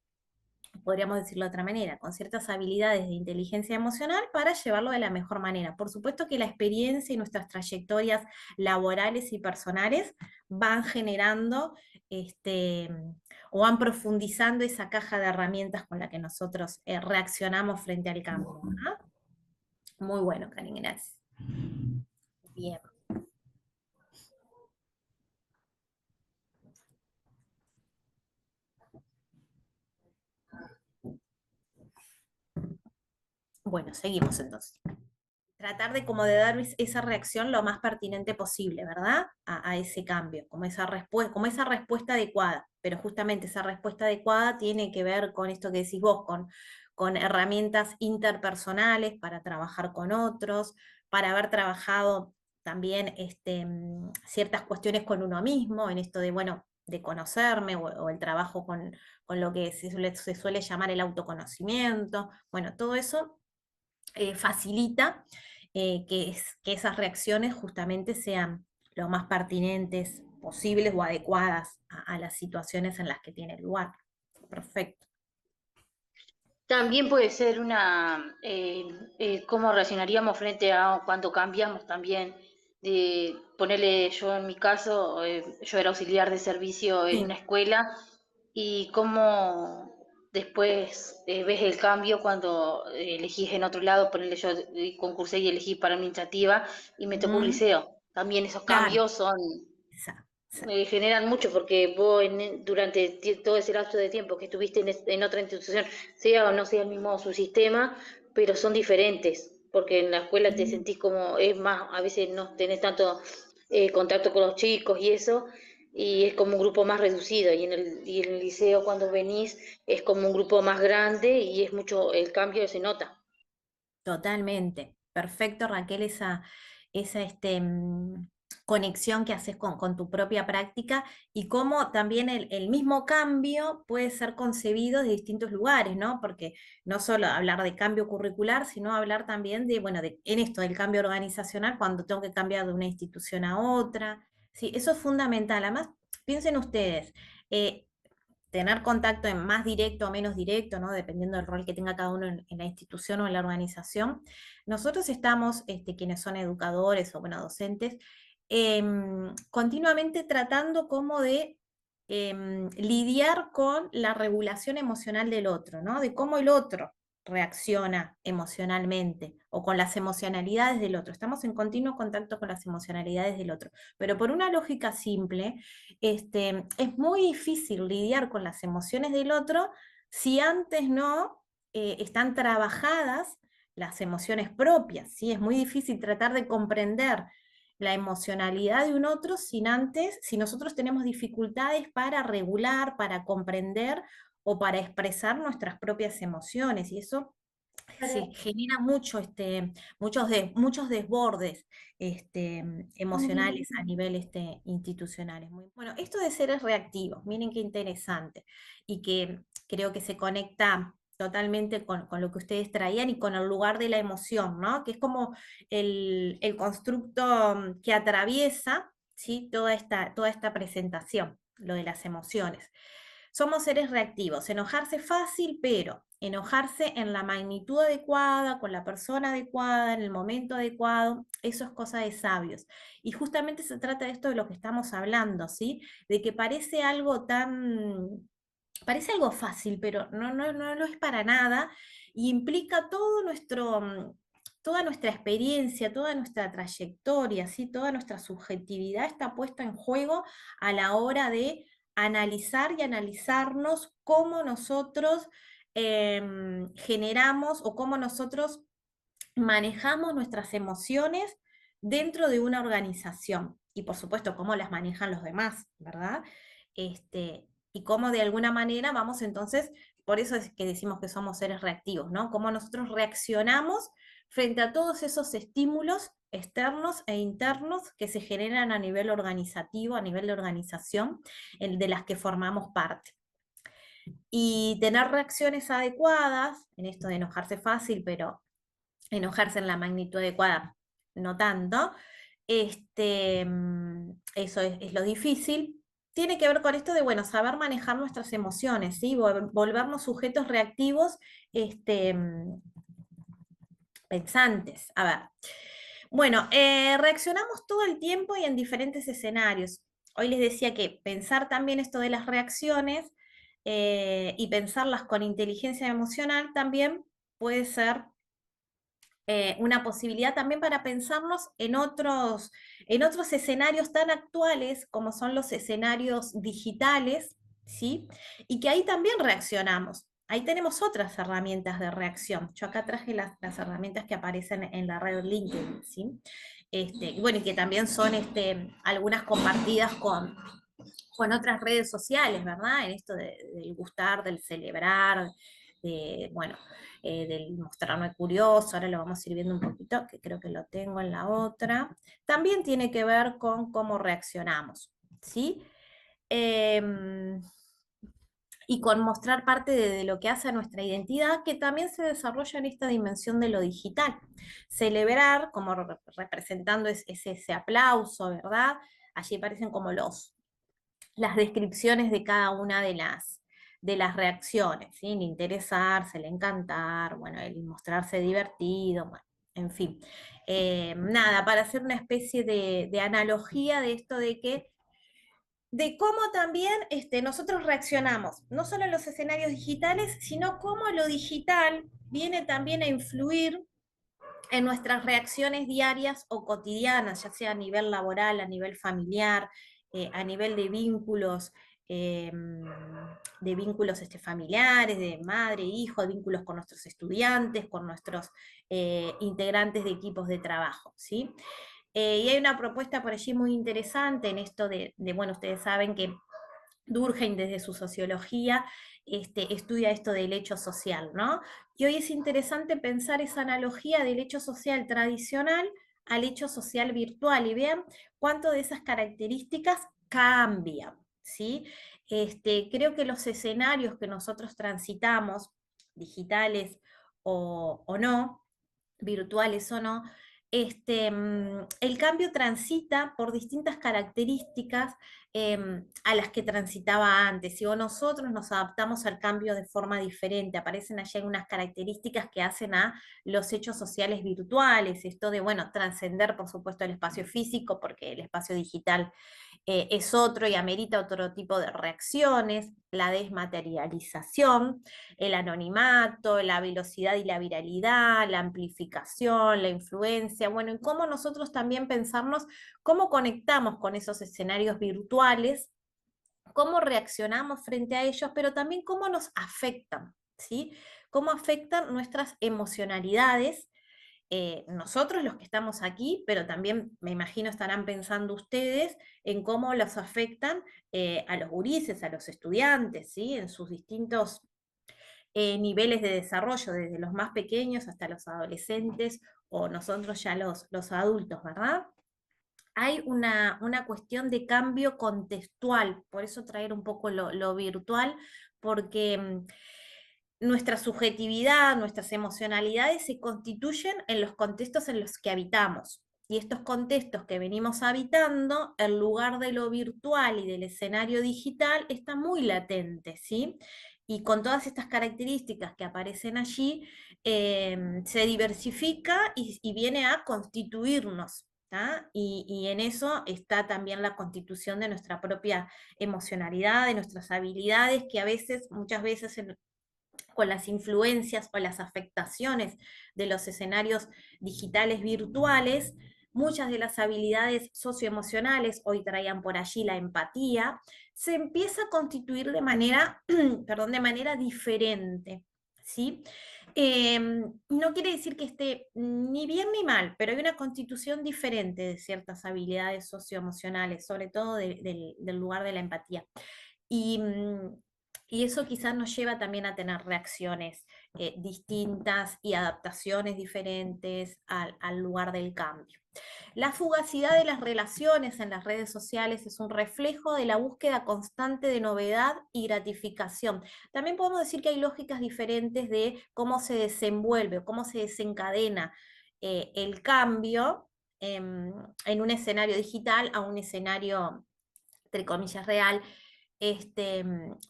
podríamos decirlo de otra manera, con ciertas habilidades de inteligencia emocional para llevarlo de la mejor manera. Por supuesto que la experiencia y nuestras trayectorias laborales y personales van generando o van profundizando esa caja de herramientas con la que nosotros reaccionamos frente al cambio, ¿no? Muy bueno, Karin, gracias. Bien. Bueno, seguimos entonces. Tratar de como de dar esa reacción lo más pertinente posible, ¿verdad? A ese cambio, como esa respuesta adecuada. Pero justamente esa respuesta adecuada tiene que ver con esto que decís vos, con herramientas interpersonales para trabajar con otros, para haber trabajado también ciertas cuestiones con uno mismo, en esto de, bueno, de conocerme o el trabajo con lo que se suele llamar el autoconocimiento. Bueno, todo eso facilita que esas reacciones justamente sean lo más pertinentes posibles o adecuadas a las situaciones en las que tiene lugar. Perfecto. También puede ser cómo reaccionaríamos frente a cuando cambiamos también, de ponerle yo en mi caso, yo era auxiliar de servicio en una Sí. escuela y cómo después ves el cambio cuando elegís en otro lado, ponerle yo concursé y elegí para administrativa y me tocó un Mm, liceo. También esos claro. cambios son Esa- esa- me generan mucho porque vos durante todo ese lapso de tiempo que estuviste en otra institución, sea o no sea el mismo su sistema, pero son diferentes, porque en la escuela te mm, sentís como, es más, a veces no tenés tanto contacto con los chicos y eso, y es como un grupo más reducido, y en el liceo cuando venís es como un grupo más grande y es mucho, el cambio se nota. Totalmente. Perfecto, Raquel, esa conexión que haces con tu propia práctica y cómo también el mismo cambio puede ser concebido de distintos lugares, ¿no? Porque no solo hablar de cambio curricular, sino hablar también de, bueno, en esto del cambio organizacional, cuando tengo que cambiar de una institución a otra. Sí, eso es fundamental. Además, piensen ustedes, eh, tener contacto en más directo o menos directo, ¿no? Dependiendo del rol que tenga cada uno en la institución o en la organización. Nosotros estamos, quienes son educadores o bueno, docentes, continuamente tratando como de lidiar con la regulación emocional del otro, ¿no? De cómo el otro reacciona emocionalmente o con las emocionalidades del otro. Estamos en continuo contacto con las emocionalidades del otro, pero por una lógica simple, es muy difícil lidiar con las emociones del otro si antes no están trabajadas las emociones propias, ¿sí? Es muy difícil tratar de comprender la emocionalidad de un otro si nosotros tenemos dificultades para regular, para comprender o para expresar nuestras propias emociones, y eso se genera muchos desbordes emocionales a nivel institucionales. Bueno, esto de seres reactivos, miren qué interesante, y que creo que se conecta totalmente con lo que ustedes traían y con el lugar de la emoción, ¿no? Que es como el constructo que atraviesa, ¿sí? Toda esta presentación, lo de las emociones. Somos seres reactivos, enojarse fácil, pero enojarse en la magnitud adecuada, con la persona adecuada, en el momento adecuado, eso es cosa de sabios. Y justamente se trata de esto de lo que estamos hablando, ¿sí? De que parece algo fácil, pero no lo es para nada, y implica toda nuestra experiencia, toda nuestra trayectoria, ¿sí? Toda nuestra subjetividad está puesta en juego a la hora de analizar y analizarnos cómo nosotros generamos o cómo nosotros manejamos nuestras emociones dentro de una organización. Y por supuesto, cómo las manejan los demás, ¿verdad? Y cómo de alguna manera vamos entonces, por eso es que decimos que somos seres reactivos, ¿no? Cómo nosotros reaccionamos frente a todos esos estímulos externos e internos que se generan a nivel organizativo, a nivel de organización, de las que formamos parte. Y tener reacciones adecuadas, en esto de enojarse fácil, pero enojarse en la magnitud adecuada, no tanto, eso es lo difícil. Tiene que ver con esto de, bueno, saber manejar nuestras emociones, ¿sí? Volvernos sujetos reactivos, pensantes. A ver. Bueno, reaccionamos todo el tiempo y en diferentes escenarios. Hoy les decía que pensar también esto de las reacciones y pensarlas con inteligencia emocional también puede ser una posibilidad también para pensarnos en otros escenarios tan actuales como son los escenarios digitales, ¿sí? Y que ahí también reaccionamos. Ahí tenemos otras herramientas de reacción. Yo acá traje las herramientas que aparecen en la red LinkedIn, ¿sí? Y bueno, y que también son algunas compartidas con otras redes sociales, ¿verdad? En esto del gustar, del celebrar, bueno, del mostrarme curioso, ahora lo vamos a ir viendo un poquito, que creo que lo tengo en la otra. También tiene que ver con cómo reaccionamos, ¿sí? Y con mostrar parte de lo que hace a nuestra identidad, que también se desarrolla en esta dimensión de lo digital. Celebrar, como representando ese aplauso, ¿verdad? Allí aparecen como las descripciones de cada una de las reacciones, ¿sí? El interesarse, el encantar, bueno, el mostrarse divertido, bueno, en fin. Nada, para hacer una especie de analogía de esto de cómo también nosotros reaccionamos, no solo en los escenarios digitales, sino cómo lo digital viene también a influir en nuestras reacciones diarias o cotidianas, ya sea a nivel laboral, a nivel familiar, a nivel eh, de vínculos familiares, de madre, hijo, de vínculos con nuestros estudiantes, con nuestros integrantes de equipos de trabajo, ¿sí? Y hay una propuesta por allí muy interesante en esto bueno, ustedes saben que Durkheim desde su sociología estudia esto del hecho social, ¿no? Y hoy es interesante pensar esa analogía del hecho social tradicional al hecho social virtual y vean cuánto de esas características cambian, ¿sí? Creo que los escenarios que nosotros transitamos, digitales o no, virtuales o no, el cambio transita por distintas características a las que transitaba antes, y o nosotros nos adaptamos al cambio de forma diferente, aparecen allí algunas características que hacen a los hechos sociales virtuales, esto de, bueno, trascender por supuesto el espacio físico, porque el espacio digital es otro y amerita otro tipo de reacciones, la desmaterialización, el anonimato, la velocidad y la viralidad, la amplificación, la influencia, bueno, y cómo nosotros también pensarnos cómo conectamos con esos escenarios virtuales, cómo reaccionamos frente a ellos, pero también cómo nos afectan, ¿sí? Cómo afectan nuestras emocionalidades, nosotros los que estamos aquí, pero también me imagino estarán pensando ustedes en cómo los afectan a los gurises, a los estudiantes, ¿sí? En sus distintos niveles de desarrollo, desde los más pequeños hasta los adolescentes o nosotros ya los adultos, ¿verdad? Hay una cuestión de cambio contextual, por eso traer un poco lo virtual, porque nuestra subjetividad, nuestras emocionalidades se constituyen en los contextos en los que habitamos. Y estos contextos que venimos habitando, el lugar de lo virtual y del escenario digital está muy latente, ¿sí? Y con todas estas características que aparecen allí, se diversifica y viene a constituirnos. Y en eso está también la constitución de nuestra propia emocionalidad, de nuestras habilidades, que a veces, muchas veces con las influencias o las afectaciones de los escenarios digitales virtuales, muchas de las habilidades socioemocionales, hoy traían por allí la empatía, se empieza a constituir de manera, perdón, de manera diferente, ¿sí? No quiere decir que esté ni bien ni mal, pero hay una constitución diferente de ciertas habilidades socioemocionales, sobre todo del lugar de la empatía. Y, y eso quizás nos lleva también a tener reacciones distintas y adaptaciones diferentes al lugar del cambio. La fugacidad de las relaciones en las redes sociales es un reflejo de la búsqueda constante de novedad y gratificación. También podemos decir que hay lógicas diferentes de cómo se desenvuelve o cómo se desencadena el cambio en un escenario digital a un escenario, entre comillas, real.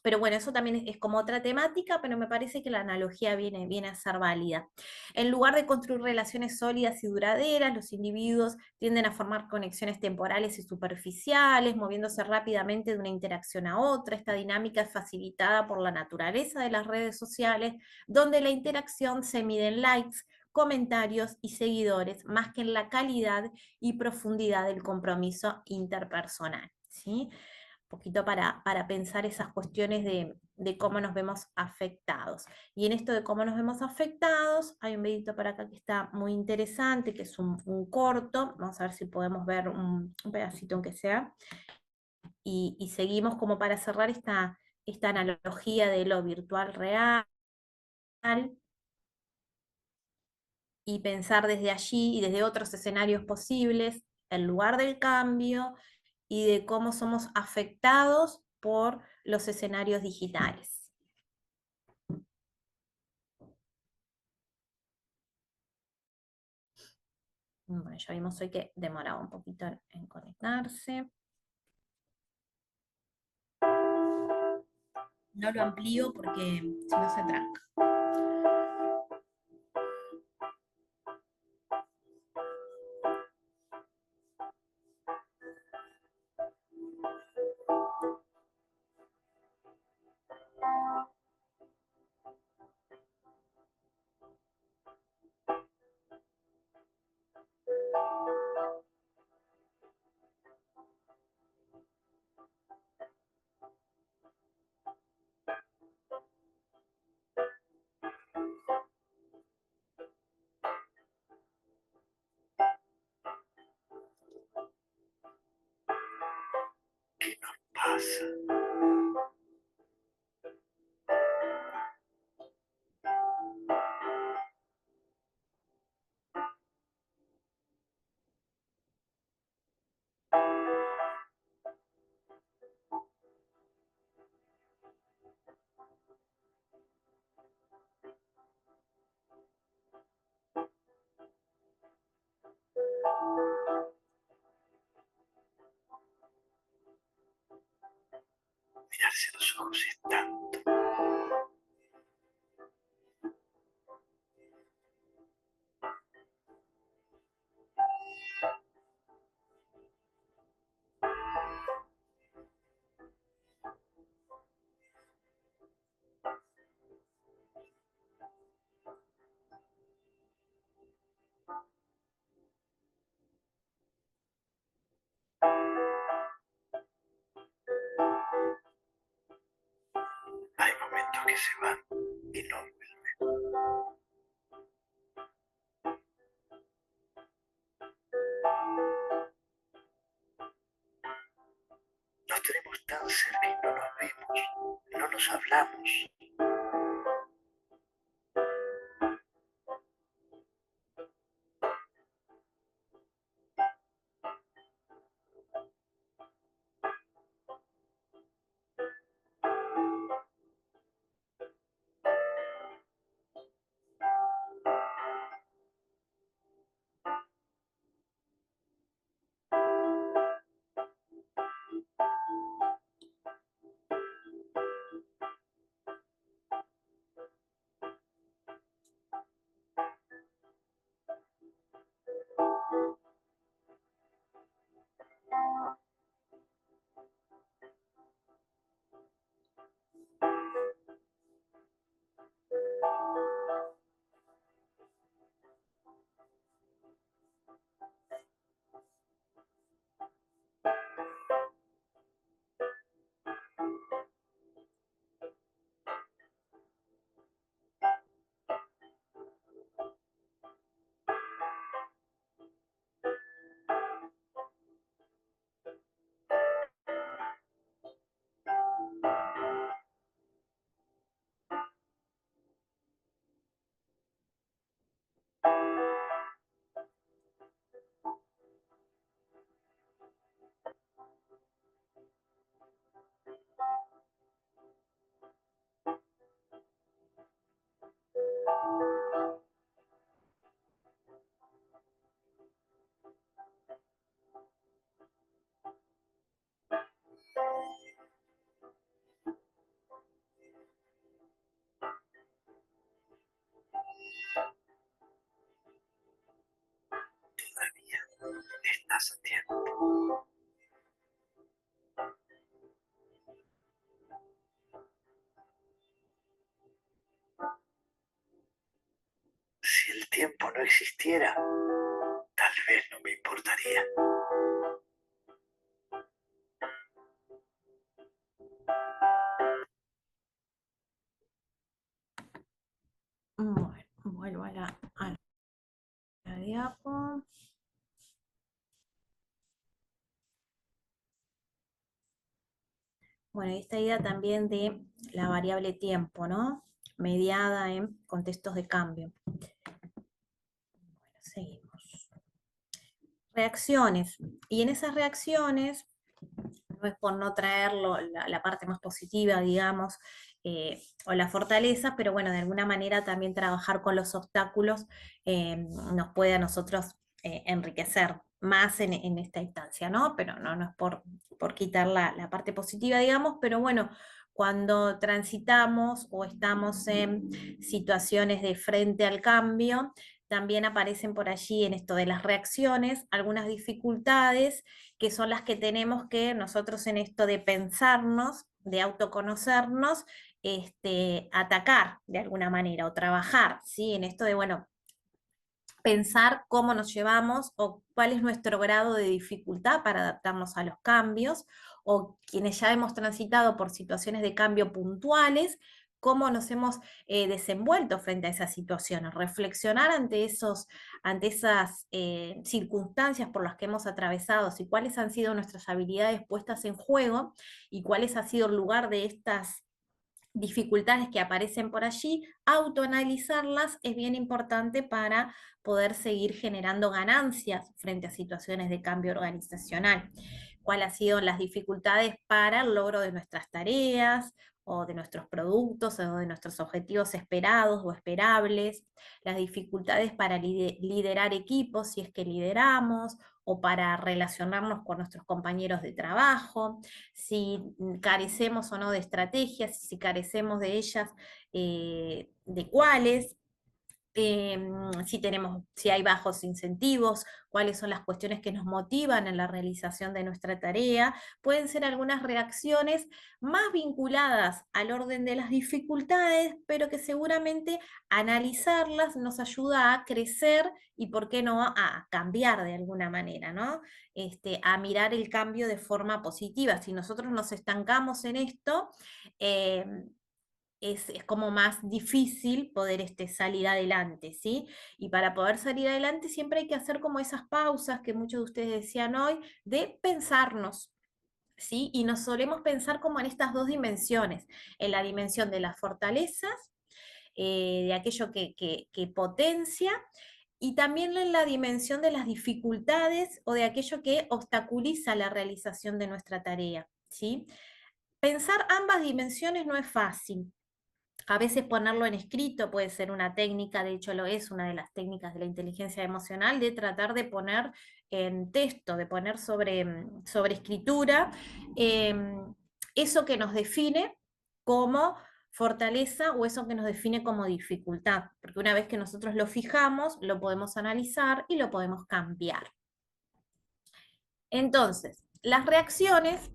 Pero bueno, eso también es como otra temática, pero me parece que la analogía viene a ser válida. En lugar de construir relaciones sólidas y duraderas, los individuos tienden a formar conexiones temporales y superficiales, moviéndose rápidamente de una interacción a otra. Esta dinámica es facilitada por la naturaleza de las redes sociales, donde la interacción se mide en likes, comentarios y seguidores, más que en la calidad y profundidad del compromiso interpersonal, ¿sí? Poquito para pensar esas cuestiones de cómo nos vemos afectados. Y en esto de cómo nos vemos afectados, hay un videito para acá que está muy interesante, que es un corto. Vamos a ver si podemos ver un pedacito aunque sea. Y seguimos como para cerrar esta analogía de lo virtual real y pensar desde allí y desde otros escenarios posibles el lugar del cambio y de cómo somos afectados por los escenarios digitales. Bueno, ya vimos hoy que demoraba un poquito en conectarse. No lo amplío porque si no se tranca. ¿Qué nos pasa? Mirarse a los ojos es tanto. Hay momentos que se van y no vuelven. Nos tenemos tan cerca y no nos vemos, no nos hablamos. tiempo no existiera, tal vez no me importaría. Bueno, vuelvo a la diapo. Bueno, esta idea también de la variable tiempo, ¿no? Mediada en contextos de cambio. Bueno, seguimos. Reacciones. Y en esas reacciones, no es por no traerlo la parte más positiva, digamos, o la fortaleza, pero bueno, de alguna manera también trabajar con los obstáculos nos puede a nosotros enriquecer más en esta instancia, ¿no? Pero no es por quitar la parte positiva, digamos, pero bueno, cuando transitamos o estamos en situaciones de frente al cambio, también aparecen por allí en esto de las reacciones algunas dificultades que son las que tenemos que nosotros en esto de pensarnos, de autoconocernos, atacar de alguna manera o trabajar, ¿sí? En esto de, bueno, pensar cómo nos llevamos o cuál es nuestro grado de dificultad para adaptarnos a los cambios, o quienes ya hemos transitado por situaciones de cambio puntuales, cómo nos hemos desenvuelto frente a esas situaciones, reflexionar ante esas circunstancias por las que hemos atravesado y cuáles han sido nuestras habilidades puestas en juego y cuáles ha sido el lugar de estas dificultades que aparecen por allí, autoanalizarlas es bien importante para poder seguir generando ganancias frente a situaciones de cambio organizacional. ¿Cuáles han sido las dificultades para el logro de nuestras tareas o de nuestros productos o de nuestros objetivos esperados o esperables? Las dificultades para liderar equipos, si es que lideramos, o para relacionarnos con nuestros compañeros de trabajo, si carecemos o no de estrategias, si carecemos de ellas, de cuáles, si hay bajos incentivos, cuáles son las cuestiones que nos motivan en la realización de nuestra tarea. Pueden ser algunas reacciones más vinculadas al orden de las dificultades, pero que seguramente analizarlas nos ayuda a crecer y, ¿por qué no?, a cambiar de alguna manera, ¿no? A mirar el cambio de forma positiva. Si nosotros nos estancamos en esto, eh, es como más difícil poder salir adelante, ¿sí? Y para poder salir adelante siempre hay que hacer como esas pausas que muchos de ustedes decían hoy, de pensarnos, ¿sí? Y nos solemos pensar como en estas dos dimensiones, en la dimensión de las fortalezas, de aquello que potencia, y también en la dimensión de las dificultades o de aquello que obstaculiza la realización de nuestra tarea, ¿sí? Pensar ambas dimensiones no es fácil. A veces ponerlo en escrito puede ser una técnica, de hecho lo es una de las técnicas de la inteligencia emocional, de tratar de poner en texto, de poner sobre escritura, eso que nos define como fortaleza o eso que nos define como dificultad, porque una vez que nosotros lo fijamos, lo podemos analizar y lo podemos cambiar. Entonces, las reacciones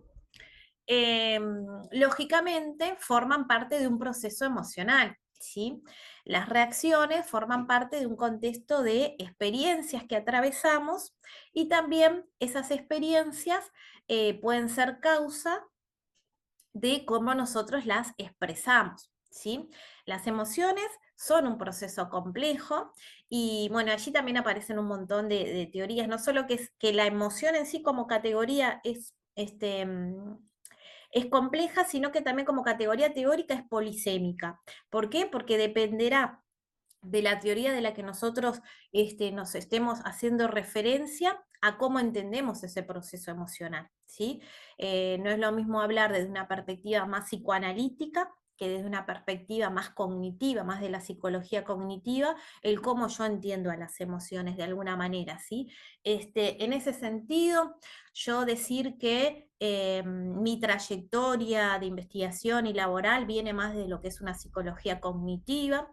lógicamente forman parte de un proceso emocional, ¿sí? Las reacciones forman parte de un contexto de experiencias que atravesamos y también esas experiencias pueden ser causa de cómo nosotros las expresamos, ¿sí? Las emociones son un proceso complejo y bueno, allí también aparecen un montón de teorías, no solo que la emoción en sí como categoría es compleja, sino que también como categoría teórica es polisémica. ¿Por qué? Porque dependerá de la teoría de la que nosotros nos estemos haciendo referencia a cómo entendemos ese proceso emocional, ¿sí? No es lo mismo hablar desde una perspectiva más psicoanalítica que desde una perspectiva más cognitiva, más de la psicología cognitiva, el cómo yo entiendo a las emociones de alguna manera, ¿sí? En ese sentido, yo decir que mi trayectoria de investigación y laboral viene más de lo que es una psicología cognitiva,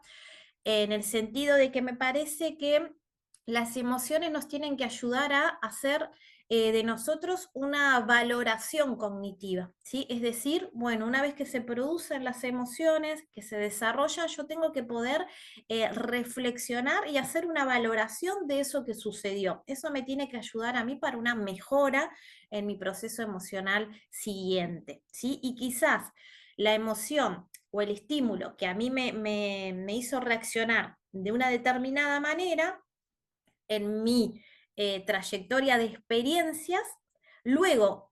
en el sentido de que me parece que las emociones nos tienen que ayudar a hacer de nosotros una valoración cognitiva, ¿sí? Es decir, bueno, una vez que se producen las emociones, que se desarrollan, yo tengo que poder reflexionar y hacer una valoración de eso que sucedió. Eso me tiene que ayudar a mí para una mejora en mi proceso emocional siguiente, ¿sí? Y quizás la emoción o el estímulo que a mí me hizo reaccionar de una determinada manera en mi trayectoria de experiencias, luego,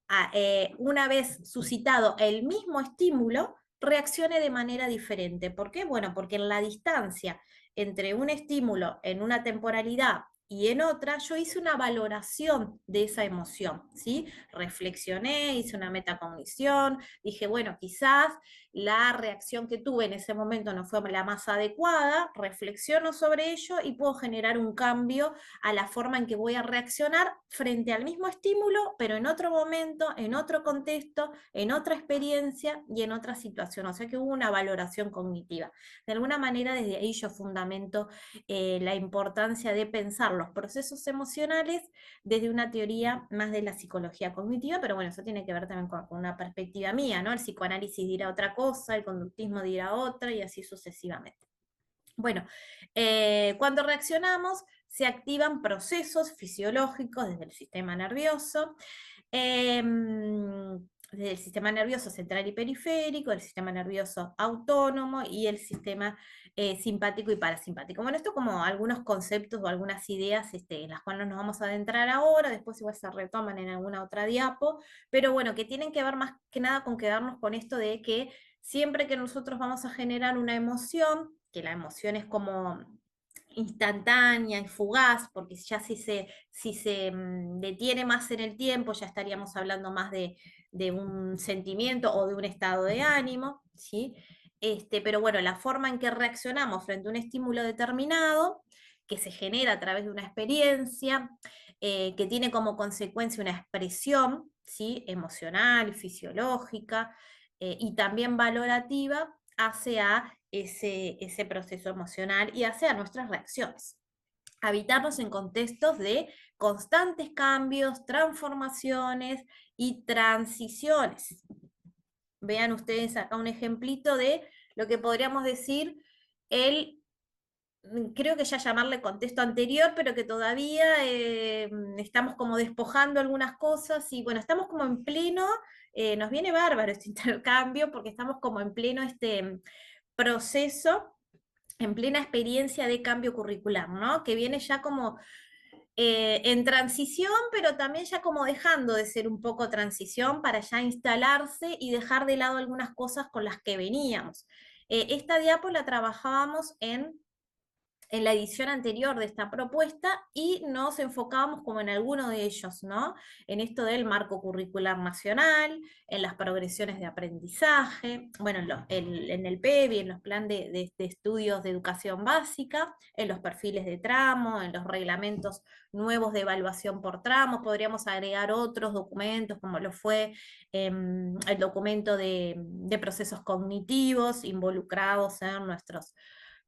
una vez suscitado el mismo estímulo, reaccione de manera diferente. ¿Por qué? Bueno, porque en la distancia entre un estímulo en una temporalidad y en otra, yo hice una valoración de esa emoción, ¿sí? Reflexioné, hice una metacognición, dije, bueno, quizás la reacción que tuve en ese momento no fue la más adecuada, reflexiono sobre ello y puedo generar un cambio a la forma en que voy a reaccionar frente al mismo estímulo, pero en otro momento, en otro contexto, en otra experiencia y en otra situación. O sea que hubo una valoración cognitiva. De alguna manera, desde ahí yo fundamento la importancia de pensar los procesos emocionales desde una teoría más de la psicología cognitiva, pero bueno, eso tiene que ver también con una perspectiva mía, ¿no? El psicoanálisis dirá otra cosa, el conductismo dirá otra y así sucesivamente. Bueno, cuando reaccionamos se activan procesos fisiológicos desde el sistema nervioso, desde el sistema nervioso central y periférico, el sistema nervioso autónomo y el sistema simpático y parasimpático. Bueno, esto como algunos conceptos o algunas ideas en las cuales nos vamos a adentrar ahora, después igual se retoman en alguna otra diapo, pero bueno, que tienen que ver más que nada con quedarnos con esto de que siempre que nosotros vamos a generar una emoción, que la emoción es como instantánea y fugaz, porque ya si se detiene más en el tiempo, ya estaríamos hablando más de un sentimiento o de un estado de ánimo, ¿sí? Pero bueno, la forma en que reaccionamos frente a un estímulo determinado, que se genera a través de una experiencia, que tiene como consecuencia una expresión, ¿sí? Emocional, fisiológica, y también valorativa, hace a ese proceso emocional y hace a nuestras reacciones. Habitamos en contextos de constantes cambios, transformaciones y transiciones. Vean ustedes acá un ejemplito de lo que podríamos decir creo que ya llamarle contexto anterior, pero que todavía estamos como despojando algunas cosas y bueno, estamos como en pleno, nos viene bárbaro este intercambio porque estamos como en pleno proceso, en plena experiencia de cambio curricular, ¿no? Que viene ya como en transición, pero también ya como dejando de ser un poco transición para ya instalarse y dejar de lado algunas cosas con las que veníamos. Esta diapo la trabajábamos en la edición anterior de esta propuesta y nos enfocábamos como en alguno de ellos, ¿no? En esto del marco curricular nacional, en las progresiones de aprendizaje, bueno, en el PEBI, en los planes de estudios de educación básica, en los perfiles de tramo, en los reglamentos nuevos de evaluación por tramos, podríamos agregar otros documentos como lo fue el documento de procesos cognitivos involucrados en nuestros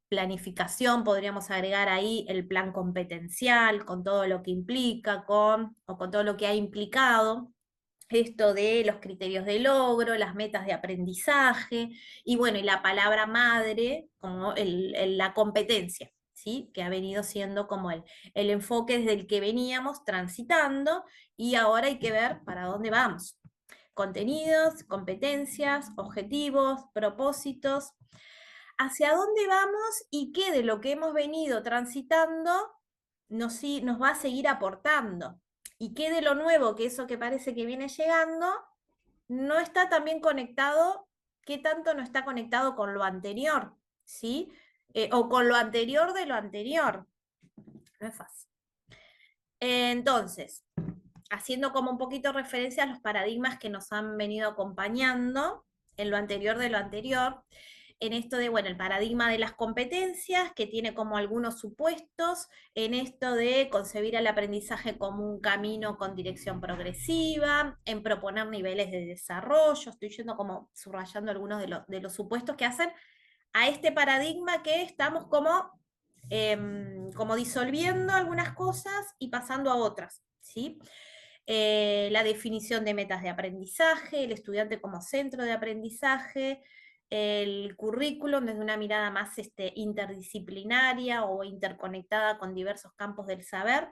planificación, podríamos agregar ahí el plan competencial, con todo lo que implica, o con todo lo que ha implicado, esto de los criterios de logro, las metas de aprendizaje, y bueno, y la palabra madre como la competencia, ¿sí? Que ha venido siendo como el enfoque desde el que veníamos transitando, y ahora hay que ver para dónde vamos. Contenidos, competencias, objetivos, propósitos, hacia dónde vamos y qué de lo que hemos venido transitando nos va a seguir aportando. Y qué de lo nuevo, que eso que parece que viene llegando, no está también conectado, qué tanto no está conectado con lo anterior, ¿sí? O con lo anterior de lo anterior. No es fácil. Entonces, haciendo como un poquito referencia a los paradigmas que nos han venido acompañando en lo anterior de lo anterior, en esto de, bueno, el paradigma de las competencias, que tiene como algunos supuestos, en esto de concebir el aprendizaje como un camino con dirección progresiva, en proponer niveles de desarrollo, estoy yendo como subrayando algunos de los supuestos que hacen a este paradigma que estamos como disolviendo algunas cosas y pasando a otras, ¿sí? La definición de metas de aprendizaje, el estudiante como centro de aprendizaje, el currículum desde una mirada más interdisciplinaria o interconectada con diversos campos del saber.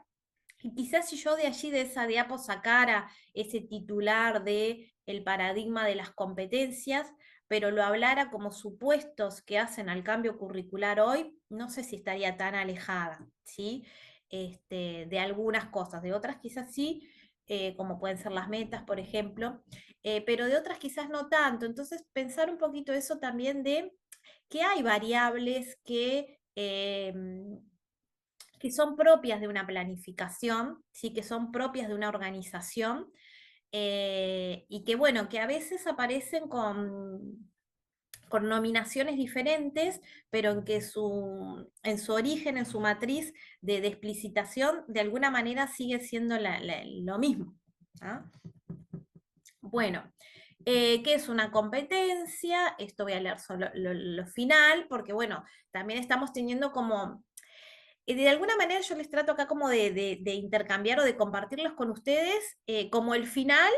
Y quizás si yo de allí, de esa diapo, sacara ese titular de el paradigma de las competencias, pero lo hablara como supuestos que hacen al cambio curricular hoy, no sé si estaría tan alejada, ¿sí? De algunas cosas, de otras quizás sí, como pueden ser las metas, por ejemplo, pero de otras quizás no tanto. Entonces, pensar un poquito eso también de que hay variables que son propias de una planificación, ¿sí? Que son propias de una organización, y que bueno, que a veces aparecen con nominaciones diferentes, pero en que en su origen, en su matriz de explicitación, de alguna manera sigue siendo lo mismo. ¿Ah? Bueno, ¿qué es una competencia? Esto voy a leer solo lo final, porque bueno, también estamos teniendo como de alguna manera yo les trato acá como de intercambiar o de compartirlos con ustedes como el final,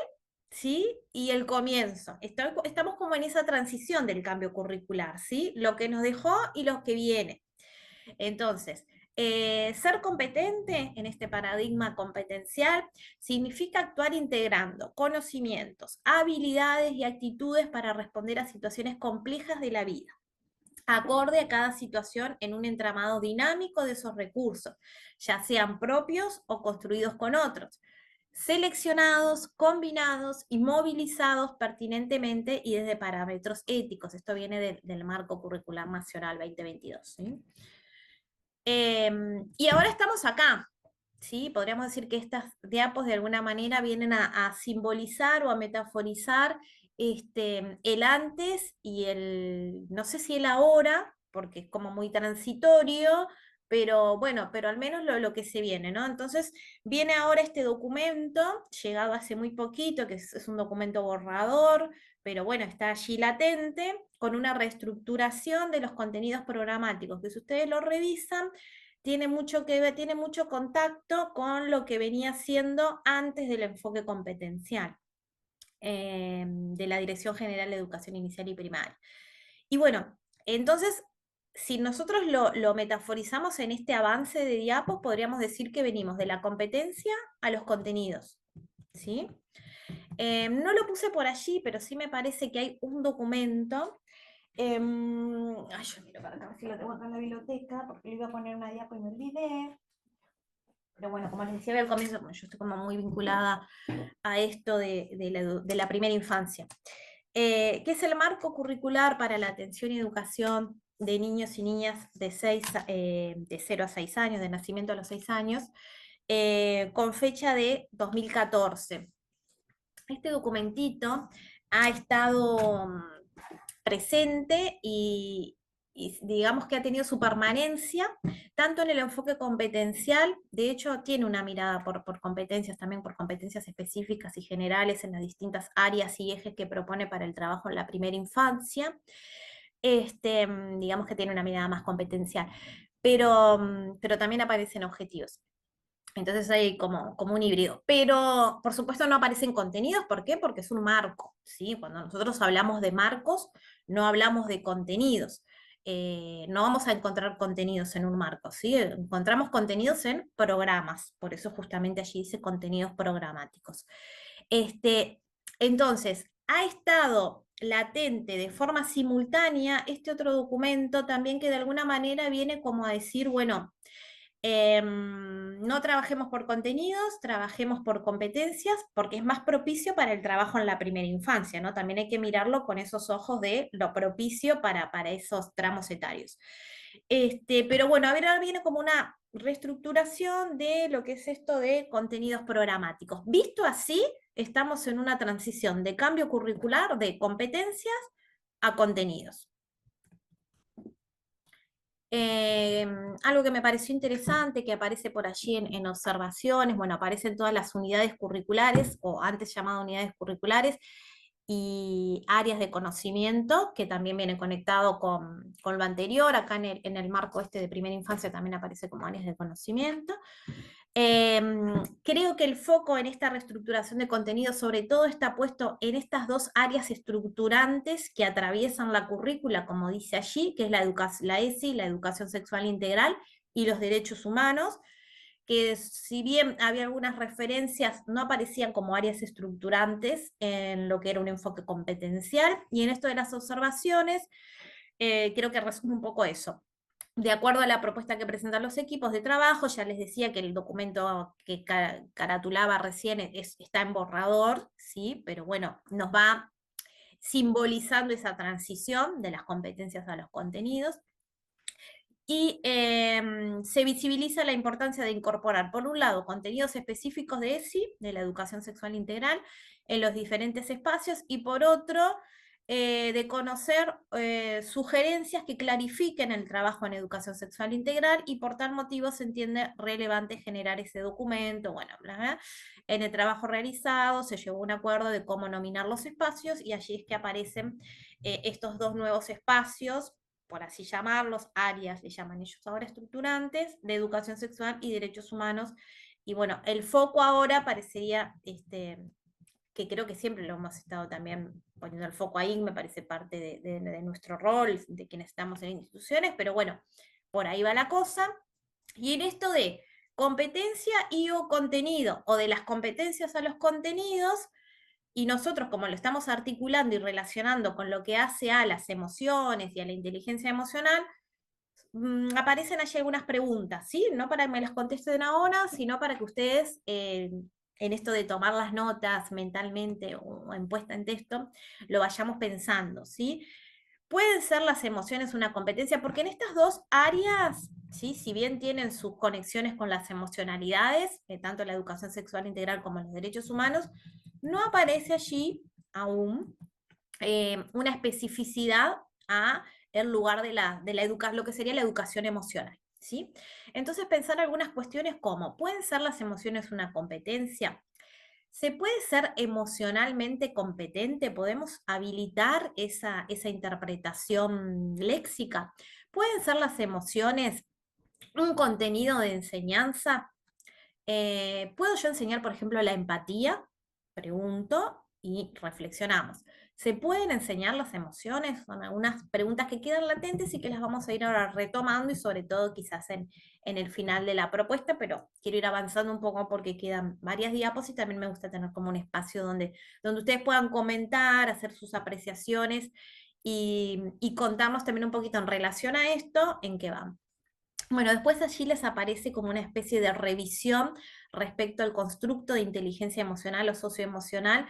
¿sí? Y el comienzo. Estamos como en esa transición del cambio curricular, ¿sí? Lo que nos dejó y lo que viene. Entonces, ser competente en este paradigma competencial significa actuar integrando conocimientos, habilidades y actitudes para responder a situaciones complejas de la vida, acorde a cada situación en un entramado dinámico de esos recursos, ya sean propios o construidos con otros, seleccionados, combinados y movilizados pertinentemente y desde parámetros éticos. Esto viene del Marco Curricular Nacional 2022. ¿Sí? Y ahora estamos acá. ¿Sí? Podríamos decir que estas diapos de alguna manera vienen a simbolizar o a metaforizar el antes y no sé si el ahora, porque es como muy transitorio, pero bueno, pero al menos lo que se viene, ¿no? Entonces viene ahora este documento, llegado hace muy poquito, que es un documento borrador, pero bueno, está allí latente, con una reestructuración de los contenidos programáticos, que si ustedes lo revisan, tiene mucho contacto con lo que venía siendo antes del enfoque competencial de la Dirección General de Educación Inicial y Primaria. Y bueno, entonces, si nosotros lo metaforizamos en este avance de diapos, podríamos decir que venimos de la competencia a los contenidos, ¿sí? No lo puse por allí, pero sí me parece que hay un documento. Yo miro para acá, a ver si lo tengo acá en la biblioteca, porque le iba a poner una diapo y me olvidé. Pero bueno, como les decía al comienzo, yo estoy como muy vinculada a esto de la primera infancia, que es el marco curricular para la atención y educación de niños y niñas de 0 a 6 años, de nacimiento a los 6 años, con fecha de 2014. Este documentito ha estado presente y digamos que ha tenido su permanencia tanto en el enfoque competencial, de hecho tiene una mirada por competencias, también por competencias específicas y generales en las distintas áreas y ejes que propone para el trabajo en la primera infancia, digamos que tiene una mirada más competencial, pero también aparecen objetivos. Entonces hay como un híbrido. Pero, por supuesto, no aparecen contenidos. ¿Por qué? Porque es un marco, ¿sí? Cuando nosotros hablamos de marcos, no hablamos de contenidos. No vamos a encontrar contenidos en un marco, ¿sí? Encontramos contenidos en programas. Por eso justamente allí dice contenidos programáticos. Entonces, ha estado latente de forma simultánea este otro documento también que de alguna manera viene como a decir, bueno, no trabajemos por contenidos, trabajemos por competencias, porque es más propicio para el trabajo en la primera infancia, ¿no? También hay que mirarlo con esos ojos de lo propicio para esos tramos etarios. Pero bueno, a ver, ahora viene como una reestructuración de lo que es esto de contenidos programáticos. Visto así, estamos en una transición de cambio curricular de competencias a contenidos. Algo que me pareció interesante, que aparece por allí en observaciones, bueno, aparecen todas las unidades curriculares, o antes llamadas unidades curriculares, y áreas de conocimiento, que también vienen conectado con lo anterior, acá en el marco de primera infancia también aparece como áreas de conocimiento. Creo que el foco en esta reestructuración de contenido sobre todo está puesto en estas dos áreas estructurantes que atraviesan la currícula, como dice allí, que es la ESI, la educación sexual integral, y los derechos humanos, que si bien había algunas referencias, no aparecían como áreas estructurantes en lo que era un enfoque competencial, y en esto de las observaciones, creo que resume un poco eso. De acuerdo a la propuesta que presentan los equipos de trabajo, ya les decía que el documento que caratulaba recién está en borrador, ¿sí? Pero bueno, nos va simbolizando esa transición de las competencias a los contenidos. Y se visibiliza la importancia de incorporar, por un lado, contenidos específicos de ESI, de la educación sexual integral, en los diferentes espacios, y por otro, de conocer sugerencias que clarifiquen el trabajo en educación sexual integral, y por tal motivo se entiende relevante generar ese documento. Bueno, bla, bla. En el trabajo realizado se llegó a un acuerdo de cómo nominar los espacios, y allí es que aparecen estos dos nuevos espacios, por así llamarlos, áreas, le llaman ellos ahora estructurantes, de educación sexual y derechos humanos. Y bueno, el foco ahora parecería, que creo que siempre lo hemos estado también poniendo el foco ahí, me parece parte de nuestro rol, de quienes estamos en instituciones, pero bueno, por ahí va la cosa. Y en esto de competencia y o contenido, o de las competencias a los contenidos, y nosotros, como lo estamos articulando y relacionando con lo que hace a las emociones y a la inteligencia emocional, aparecen allí algunas preguntas, ¿sí? No para que me las contesten ahora, sino para que ustedes, en esto de tomar las notas mentalmente o en puesta en texto, lo vayamos pensando, ¿sí? Pueden ser las emociones una competencia, porque en estas dos áreas, ¿sí? Si bien tienen sus conexiones con las emocionalidades, tanto la educación sexual integral como los derechos humanos, no aparece allí aún una especificidad a el lugar de la educación, lo que sería la educación emocional, ¿sí? Entonces pensar algunas cuestiones como, ¿pueden ser las emociones una competencia? ¿Se puede ser emocionalmente competente? ¿Podemos habilitar esa interpretación léxica? ¿Pueden ser las emociones un contenido de enseñanza? ¿Puedo yo enseñar, por ejemplo, la empatía? Pregunto y reflexionamos. ¿Se pueden enseñar las emociones? Son algunas preguntas que quedan latentes y que las vamos a ir ahora retomando, y sobre todo quizás en el final de la propuesta, pero quiero ir avanzando un poco porque quedan varias diapos y también me gusta tener como un espacio donde ustedes puedan comentar, hacer sus apreciaciones y contarnos también un poquito en relación a esto, en qué van. Bueno, después allí les aparece como una especie de revisión respecto al constructo de inteligencia emocional o socioemocional.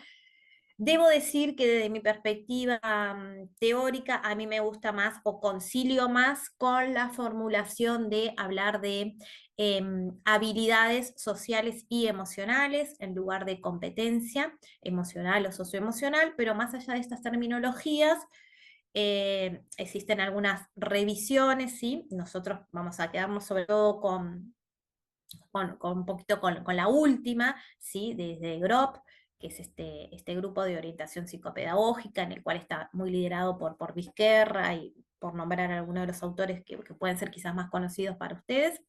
Debo decir que desde mi perspectiva teórica, a mí me gusta más o concilio más con la formulación de hablar de habilidades sociales y emocionales en lugar de competencia emocional o socioemocional, pero más allá de estas terminologías, existen algunas revisiones, ¿sí? Nosotros vamos a quedarnos sobre todo con un poquito con la última, ¿sí? Desde GROP, que es este grupo de orientación psicopedagógica, en el cual está muy liderado por Vizquerra, y por nombrar a algunos de los autores que pueden ser quizás más conocidos para ustedes.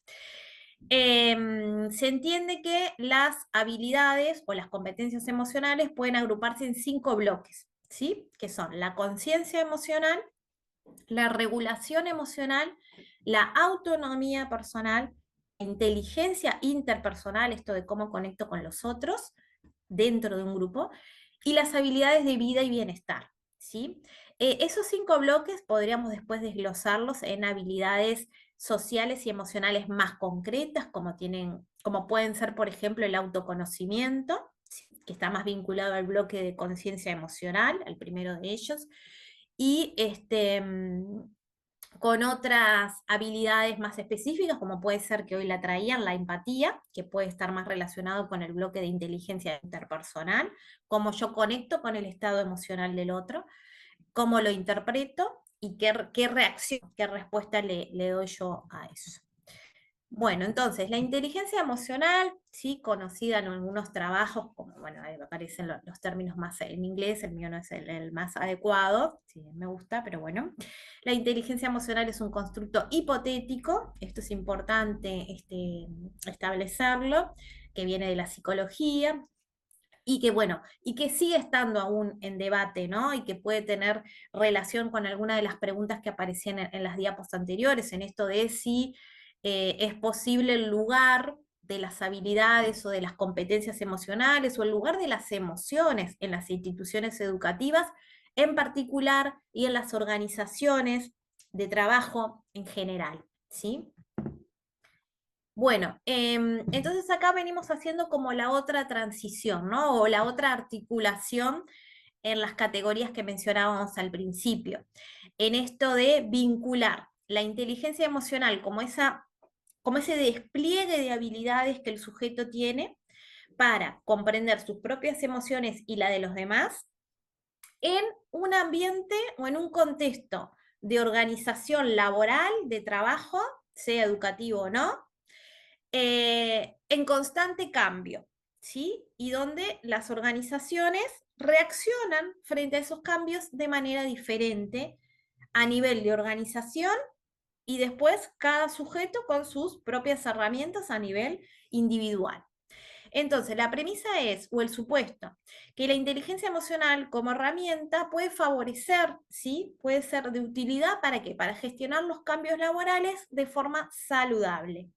Se entiende que las habilidades o las competencias emocionales pueden agruparse en 5 bloques, ¿sí? Que son la conciencia emocional, la regulación emocional, la autonomía personal, la inteligencia interpersonal, esto de cómo conecto con los otros dentro de un grupo, y las habilidades de vida y bienestar, ¿sí? Esos 5 bloques podríamos después desglosarlos en habilidades sociales y emocionales más concretas, como pueden ser, por ejemplo, el autoconocimiento, ¿sí? Que está más vinculado al bloque de conciencia emocional, al primero de ellos, y con otras habilidades más específicas, como puede ser que hoy la traían, la empatía, que puede estar más relacionado con el bloque de inteligencia interpersonal, cómo yo conecto con el estado emocional del otro, cómo lo interpreto y qué reacción, qué respuesta le doy yo a eso. Bueno, entonces, la inteligencia emocional, sí, conocida en algunos trabajos, como, bueno, ahí aparecen los términos más en inglés, el mío no es el más adecuado, sí, me gusta, pero bueno. La inteligencia emocional es un constructo hipotético, esto es importante establecerlo, que viene de la psicología, y que bueno, y que sigue estando aún en debate, ¿no? Y que puede tener relación con alguna de las preguntas que aparecían en las diapos anteriores, en esto de si es posible el lugar de las habilidades o de las competencias emocionales o el lugar de las emociones en las instituciones educativas en particular y en las organizaciones de trabajo en general, ¿sí? Bueno, entonces acá venimos haciendo como la otra transición, ¿no? O la otra articulación en las categorías que mencionábamos al principio, en esto de vincular la inteligencia emocional como ese despliegue de habilidades que el sujeto tiene para comprender sus propias emociones y la de los demás en un ambiente o en un contexto de organización laboral, de trabajo, sea educativo o no, en constante cambio, ¿sí? Y donde las organizaciones reaccionan frente a esos cambios de manera diferente a nivel de organización y después cada sujeto con sus propias herramientas a nivel individual. Entonces, la premisa es, o el supuesto, que la inteligencia emocional como herramienta puede favorecer, ¿sí? Puede ser de utilidad ¿para qué? Para gestionar los cambios laborales de forma saludable,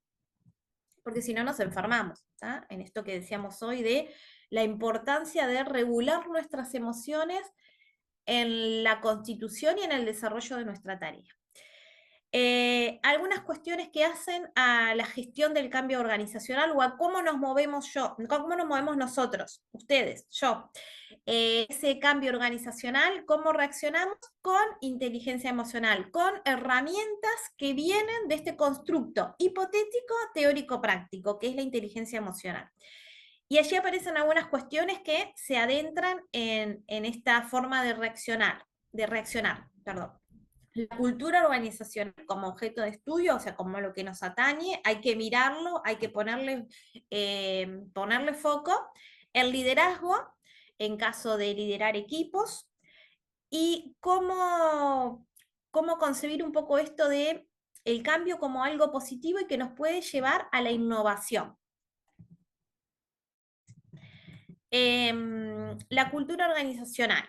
porque si no nos enfermamos, ¿tá? En esto que decíamos hoy de la importancia de regular nuestras emociones en la constitución y en el desarrollo de nuestra tarea. Algunas cuestiones que hacen a la gestión del cambio organizacional o a cómo nos movemos cómo nos movemos nosotros, ustedes, yo. Ese cambio organizacional, cómo reaccionamos con inteligencia emocional, con herramientas que vienen de este constructo hipotético, teórico, práctico, que es la inteligencia emocional. Y allí aparecen algunas cuestiones que se adentran en esta forma de reaccionar, perdón. La cultura organizacional como objeto de estudio, o sea, como lo que nos atañe, hay que mirarlo, hay que ponerle foco. El liderazgo, en caso de liderar equipos, y cómo concebir un poco esto de el cambio como algo positivo y que nos puede llevar a la innovación. La cultura organizacional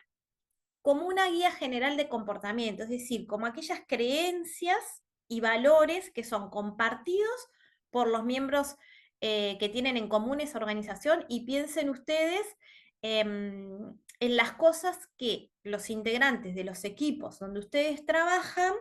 como una guía general de comportamiento, es decir, como aquellas creencias y valores que son compartidos por los miembros que tienen en común esa organización, y piensen ustedes en las cosas que los integrantes de los equipos donde ustedes trabajan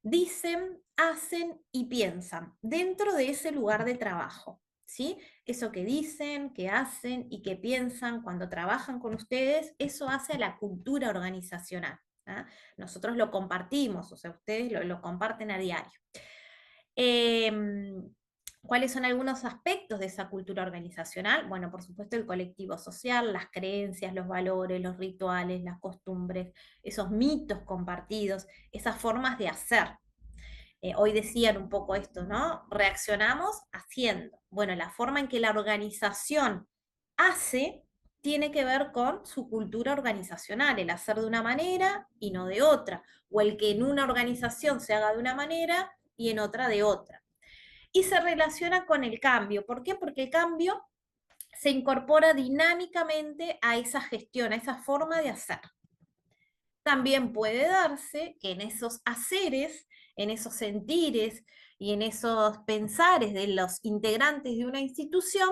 dicen, hacen y piensan dentro de ese lugar de trabajo. ¿Sí? Eso que dicen, que hacen y que piensan cuando trabajan con ustedes, eso hace a la cultura organizacional. ¿Ah? Nosotros lo compartimos, o sea, ustedes lo comparten a diario. ¿Cuáles son algunos aspectos de esa cultura organizacional? Bueno, por supuesto el colectivo social, las creencias, los valores, los rituales, las costumbres, esos mitos compartidos, esas formas de hacer. Hoy decían un poco esto, ¿no? Reaccionamos haciendo. Bueno, la forma en que la organización hace tiene que ver con su cultura organizacional, el hacer de una manera y no de otra, o el que en una organización se haga de una manera y en otra de otra. Y se relaciona con el cambio. ¿Por qué? Porque el cambio se incorpora dinámicamente a esa gestión, a esa forma de hacer. También puede darse que en esos haceres, en esos sentires y en esos pensares de los integrantes de una institución,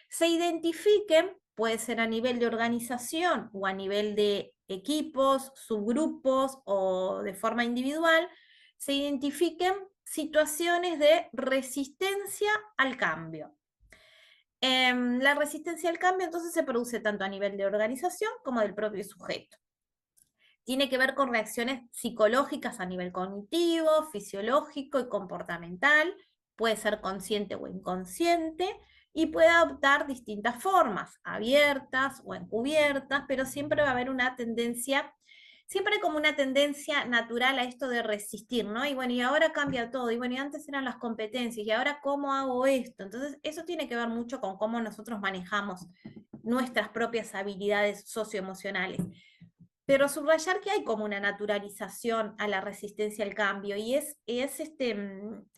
se identifiquen, puede ser a nivel de organización o a nivel de equipos, subgrupos o de forma individual, se identifiquen situaciones de resistencia al cambio. La resistencia al cambio entonces se produce tanto a nivel de organización como del propio sujeto. Tiene que ver con reacciones psicológicas a nivel cognitivo, fisiológico y comportamental, puede ser consciente o inconsciente, y puede adoptar distintas formas, abiertas o encubiertas, pero siempre va a haber una tendencia siempre hay como una tendencia natural a esto de resistir, ¿no? Y bueno, y ahora cambia todo, y bueno, y antes eran las competencias, y ahora cómo hago esto. Entonces, eso tiene que ver mucho con cómo nosotros manejamos nuestras propias habilidades socioemocionales. Pero subrayar que hay como una naturalización a la resistencia al cambio y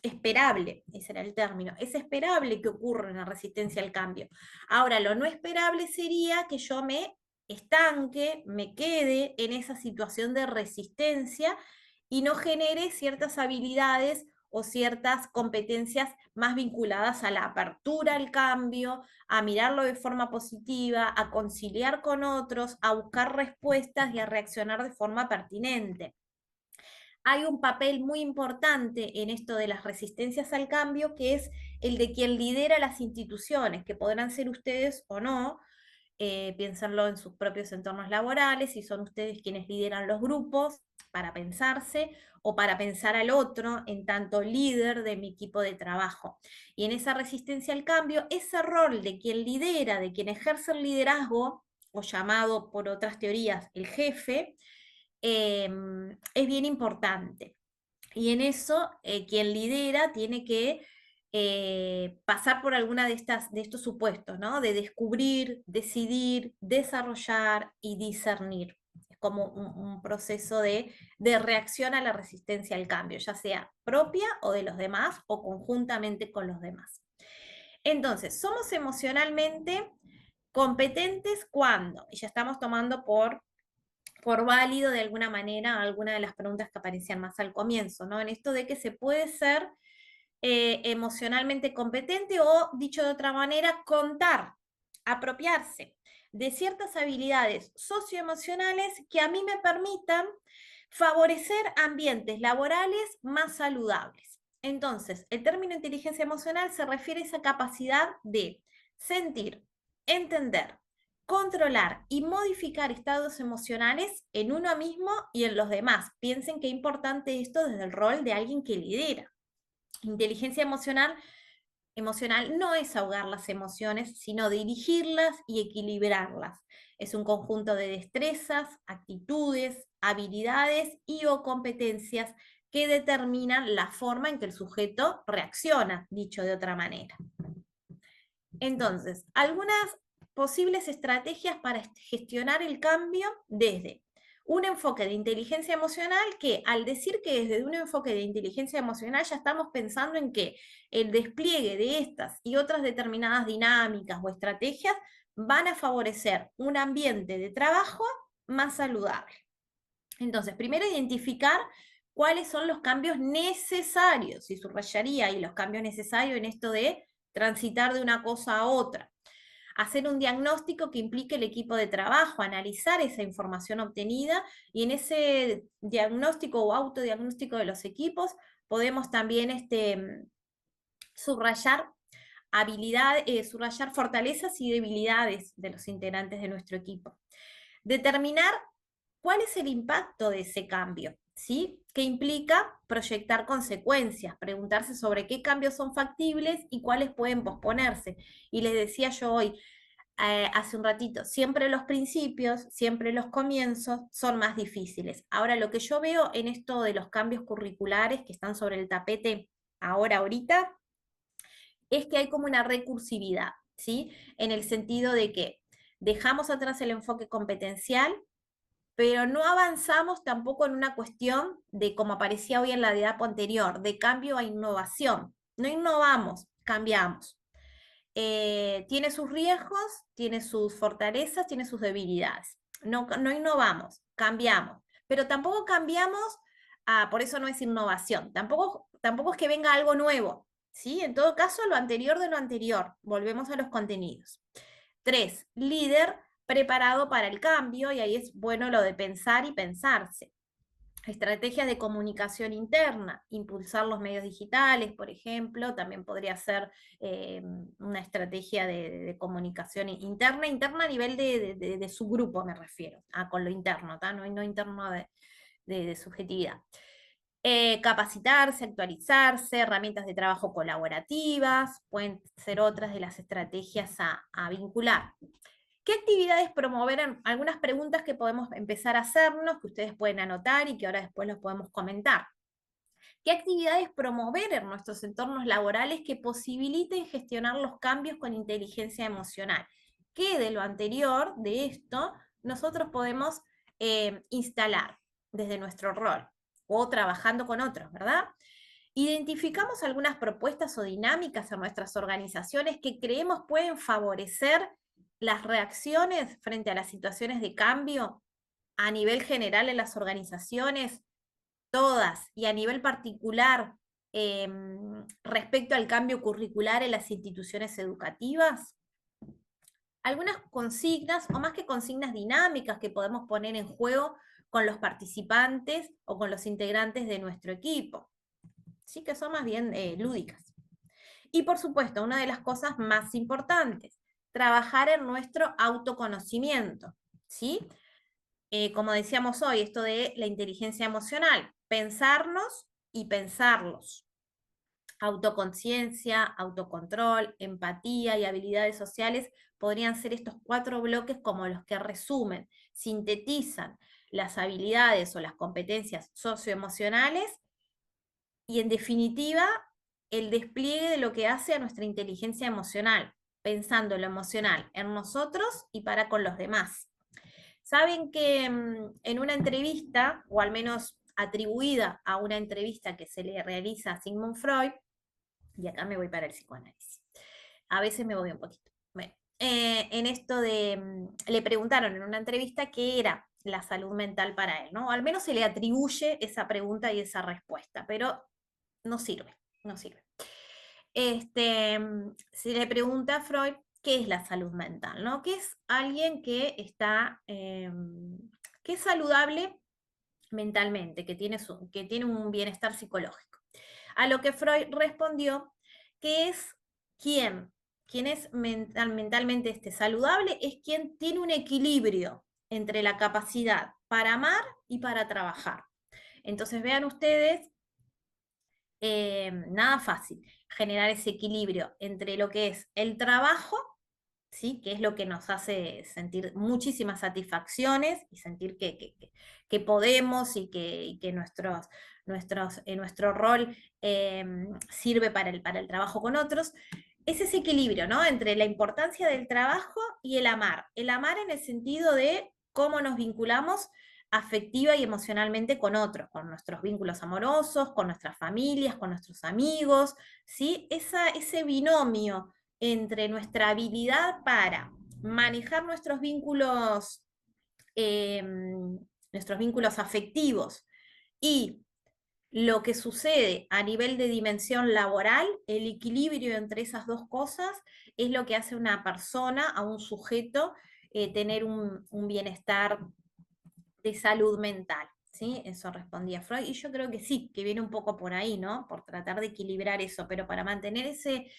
esperable, ese era el término, es esperable que ocurra una resistencia al cambio. Ahora, lo no esperable sería que yo me estanque, me quede en esa situación de resistencia y no genere ciertas habilidades o ciertas competencias más vinculadas a la apertura al cambio, a mirarlo de forma positiva, a conciliar con otros, a buscar respuestas y a reaccionar de forma pertinente. Hay un papel muy importante en esto de las resistencias al cambio, que es el de quien lidera las instituciones, que podrán ser ustedes o no, piénsenlo en sus propios entornos laborales, si son ustedes quienes lideran los grupos para pensarse o para pensar al otro en tanto líder de mi equipo de trabajo. Y en esa resistencia al cambio, ese rol de quien lidera, de quien ejerce el liderazgo, o llamado por otras teorías el jefe, es bien importante. Y en eso, quien lidera tiene que pasar por alguna de estos supuestos, ¿no? De descubrir, decidir, desarrollar y discernir. Es como un proceso de reacción a la resistencia al cambio, ya sea propia o de los demás o conjuntamente con los demás. Entonces, somos emocionalmente competentes cuando, y ya estamos tomando por válido de alguna manera alguna de las preguntas que aparecían más al comienzo, ¿no? En esto de que se puede ser emocionalmente competente o, dicho de otra manera, contar, apropiarse de ciertas habilidades socioemocionales que a mí me permitan favorecer ambientes laborales más saludables. Entonces, el término inteligencia emocional se refiere a esa capacidad de sentir, entender, controlar y modificar estados emocionales en uno mismo y en los demás. Piensen qué importante esto desde el rol de alguien que lidera. Inteligencia emocional no es ahogar las emociones, sino dirigirlas y equilibrarlas. Es un conjunto de destrezas, actitudes, habilidades y o competencias que determinan la forma en que el sujeto reacciona, dicho de otra manera. Entonces, algunas posibles estrategias para gestionar el cambio desde un enfoque de inteligencia emocional que al decir que desde un enfoque de inteligencia emocional ya estamos pensando en que el despliegue de estas y otras determinadas dinámicas o estrategias van a favorecer un ambiente de trabajo más saludable. Entonces, primero identificar cuáles son los cambios necesarios, y subrayaría ahí los cambios necesarios en esto de transitar de una cosa a otra. Hacer un diagnóstico que implique el equipo de trabajo, analizar esa información obtenida y en ese diagnóstico o autodiagnóstico de los equipos podemos también subrayar subrayar fortalezas y debilidades de los integrantes de nuestro equipo. Determinar cuál es el impacto de ese cambio, ¿sí? Que implica proyectar consecuencias, preguntarse sobre qué cambios son factibles y cuáles pueden posponerse. Y les decía yo hoy, hace un ratito, siempre los principios, siempre los comienzos son más difíciles. Ahora, lo que yo veo en esto de los cambios curriculares que están sobre el tapete ahorita, es que hay como una recursividad, ¿sí? En el sentido de que dejamos atrás el enfoque competencial, pero no avanzamos tampoco en una cuestión de, como aparecía hoy en la diapo anterior, de cambio a innovación. No innovamos, cambiamos. Tiene sus riesgos, tiene sus fortalezas, tiene sus debilidades. No innovamos, cambiamos, pero tampoco cambiamos, por eso no es innovación, tampoco es que venga algo nuevo, ¿sí? En todo caso, lo anterior de lo anterior, volvemos a los contenidos. 3, líder preparado para el cambio, y ahí es bueno lo de pensar y pensarse. Estrategias de comunicación interna, impulsar los medios digitales, por ejemplo, también podría ser una estrategia de comunicación interna a nivel de su grupo, me refiero, con lo interno, no interno de subjetividad. Capacitarse, actualizarse, herramientas de trabajo colaborativas, pueden ser otras de las estrategias a vincular. ¿Qué actividades promover? Algunas preguntas que podemos empezar a hacernos, que ustedes pueden anotar y que ahora después los podemos comentar. ¿Qué actividades promover en nuestros entornos laborales que posibiliten gestionar los cambios con inteligencia emocional? ¿Qué de lo anterior, de esto, nosotros podemos instalar desde nuestro rol o trabajando con otros, ¿verdad? Identificamos algunas propuestas o dinámicas en nuestras organizaciones que creemos pueden favorecer las reacciones frente a las situaciones de cambio a nivel general en las organizaciones, todas, y a nivel particular respecto al cambio curricular en las instituciones educativas. Algunas consignas, o más que consignas dinámicas que podemos poner en juego con los participantes o con los integrantes de nuestro equipo, sí, que son más bien lúdicas. Y por supuesto, una de las cosas más importantes, trabajar en nuestro autoconocimiento, ¿sí? Como decíamos hoy, esto de la inteligencia emocional, pensarnos y pensarlos. Autoconciencia, autocontrol, empatía y habilidades sociales podrían ser estos 4 bloques como los que resumen, sintetizan las habilidades o las competencias socioemocionales y en definitiva el despliegue de lo que hace a nuestra inteligencia emocional, pensando lo emocional en nosotros y para con los demás. Saben que en una entrevista, o al menos atribuida a una entrevista que se le realiza a Sigmund Freud, y acá me voy para el psicoanálisis, a veces me voy un poquito. Bueno, en esto de, le preguntaron en una entrevista qué era la salud mental para él, ¿no? O al menos se le atribuye esa pregunta y esa respuesta, pero no sirve, no sirve. Se le pregunta a Freud qué es la salud mental, ¿no? ¿Qué es alguien que está, que es saludable mentalmente, que tiene un bienestar psicológico? A lo que Freud respondió que es quien es mentalmente saludable, es quien tiene un equilibrio entre la capacidad para amar y para trabajar. Entonces vean ustedes, nada fácil generar ese equilibrio entre lo que es el trabajo, ¿sí? Que es lo que nos hace sentir muchísimas satisfacciones y sentir que podemos y que nuestro rol sirve para el trabajo con otros. Es ese equilibrio, ¿no? Entre la importancia del trabajo y el amar. El amar en el sentido de cómo nos vinculamos afectiva y emocionalmente con otros, con nuestros vínculos amorosos, con nuestras familias, con nuestros amigos, ¿sí? Ese binomio entre nuestra habilidad para manejar eh, nuestros vínculos afectivos y lo que sucede a nivel de dimensión laboral, el equilibrio entre esas dos cosas es lo que hace a una persona, a un sujeto, tener un bienestar de salud mental. ¿Sí? Eso respondía Freud, y yo creo que sí, que viene un poco por ahí, ¿no? Por tratar de equilibrar eso, pero para mantener ese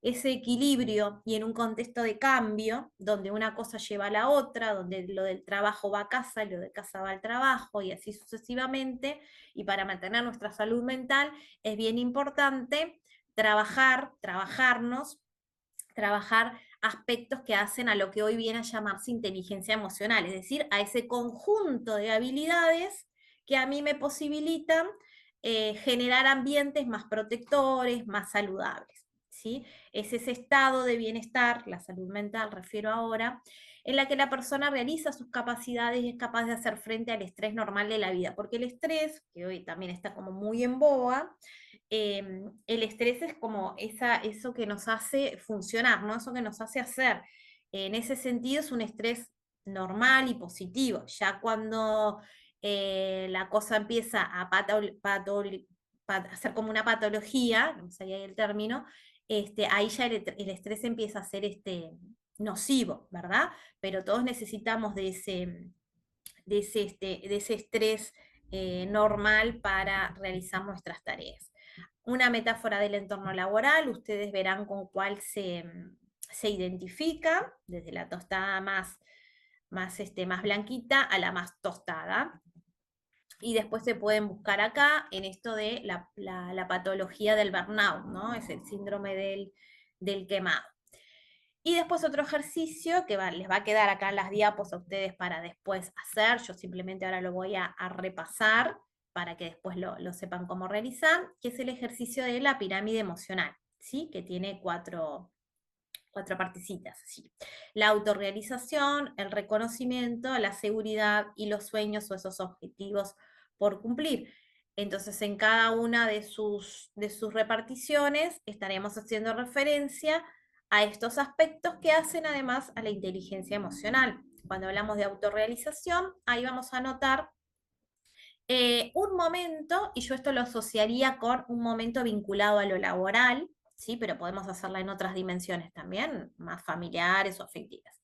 equilibrio y en un contexto de cambio, donde una cosa lleva a la otra, donde lo del trabajo va a casa y lo de casa va al trabajo, y así sucesivamente, y para mantener nuestra salud mental es bien importante trabajar aspectos que hacen a lo que hoy viene a llamarse inteligencia emocional, es decir, a ese conjunto de habilidades que a mí me posibilitan generar ambientes más protectores, más saludables. ¿Sí? Es ese estado de bienestar, la salud mental refiero ahora, en la que la persona realiza sus capacidades y es capaz de hacer frente al estrés normal de la vida, porque el estrés, que hoy también está como muy en boga, el estrés es como eso que nos hace funcionar, ¿no? Eso que nos hace hacer. En ese sentido es un estrés normal y positivo. Ya cuando la cosa empieza a hacer como una patología, no sé ahí el término, ahí ya el estrés empieza a ser nocivo, ¿verdad? Pero todos necesitamos de ese estrés normal para realizar nuestras tareas. Una metáfora del entorno laboral, ustedes verán con cuál se identifica, desde la tostada más blanquita a la más tostada. Y después se pueden buscar acá en esto de la patología del burnout, ¿no? Es el síndrome del quemado. Y después otro ejercicio que les va a quedar acá en las diapos a ustedes para después hacer. Yo simplemente ahora lo voy a repasar para que después lo sepan cómo realizar, que es el ejercicio de la pirámide emocional, ¿sí? Que tiene cuatro partecitas, ¿sí? La autorrealización, el reconocimiento, la seguridad y los sueños o esos objetivos por cumplir. Entonces, en cada una de sus reparticiones estaremos haciendo referencia a estos aspectos que hacen además a la inteligencia emocional. Cuando hablamos de autorrealización, ahí vamos a anotar un momento, y yo esto lo asociaría con un momento vinculado a lo laboral, ¿sí? Pero podemos hacerla en otras dimensiones también, más familiares o afectivas.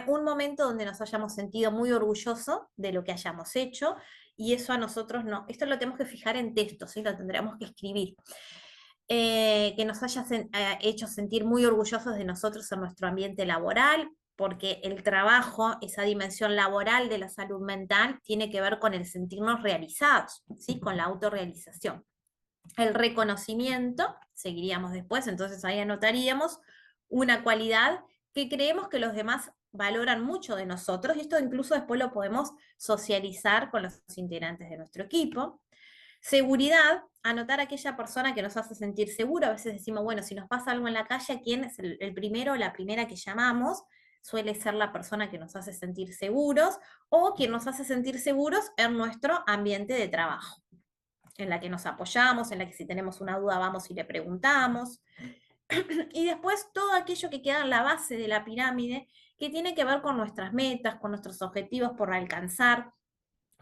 Un momento donde nos hayamos sentido muy orgullosos de lo que hayamos hecho, y eso a nosotros no, esto lo tenemos que fijar en texto, ¿sí? Lo tendremos que escribir. Que nos haya hecho sentir muy orgullosos de nosotros en nuestro ambiente laboral, porque el trabajo, esa dimensión laboral de la salud mental, tiene que ver con el sentirnos realizados, ¿sí? Con la autorrealización. El reconocimiento, seguiríamos después, entonces ahí anotaríamos una cualidad que creemos que los demás valoran mucho de nosotros, y esto incluso después lo podemos socializar con los integrantes de nuestro equipo. Seguridad, anotar a aquella persona que nos hace sentir seguro. A veces decimos, bueno, si nos pasa algo en la calle, ¿quién es el primero o la primera que llamamos? Suele ser la persona que nos hace sentir seguros, o quien nos hace sentir seguros en nuestro ambiente de trabajo, en la que nos apoyamos, en la que si tenemos una duda vamos y le preguntamos. Y después todo aquello que queda en la base de la pirámide, que tiene que ver con nuestras metas, con nuestros objetivos por alcanzar,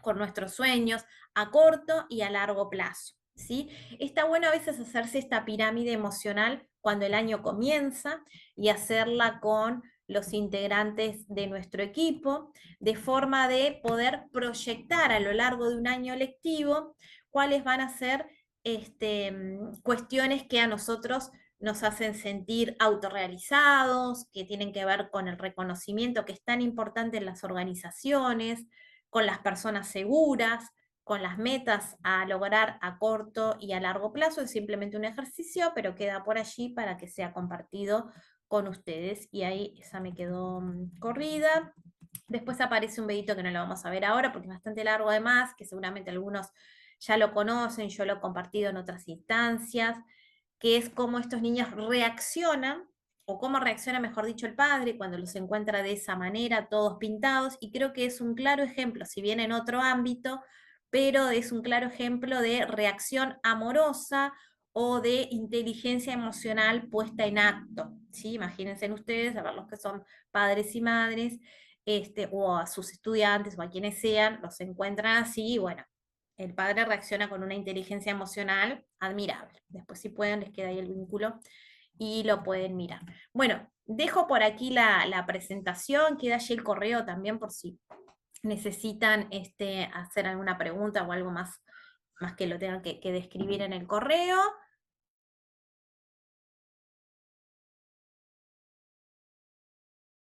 con nuestros sueños a corto y a largo plazo, ¿sí? Está bueno a veces hacerse esta pirámide emocional cuando el año comienza y hacerla con los integrantes de nuestro equipo, de forma de poder proyectar a lo largo de un año lectivo cuáles van a ser cuestiones que a nosotros nos hacen sentir autorrealizados, que tienen que ver con el reconocimiento que es tan importante en las organizaciones, con las personas seguras, con las metas a lograr a corto y a largo plazo. Es simplemente un ejercicio, pero queda por allí para que sea compartido con ustedes. Y ahí esa me quedó corrida. Después aparece un videito que no lo vamos a ver ahora porque es bastante largo además, que seguramente algunos ya lo conocen, yo lo he compartido en otras instancias, que es cómo estos niños reaccionan, o cómo reacciona, mejor dicho, el padre cuando los encuentra de esa manera, todos pintados, y creo que es un claro ejemplo, si bien en otro ámbito, pero es un claro ejemplo de reacción amorosa o de inteligencia emocional puesta en acto, ¿sí? Imagínense ustedes, a ver los que son padres y madres, o a sus estudiantes o a quienes sean, los encuentran así, y bueno, el padre reacciona con una inteligencia emocional admirable. Después, si pueden, les queda ahí el vínculo y lo pueden mirar. Bueno, dejo por aquí la presentación, queda allí el correo también por si necesitan hacer alguna pregunta o algo más que lo tengan que describir en el correo.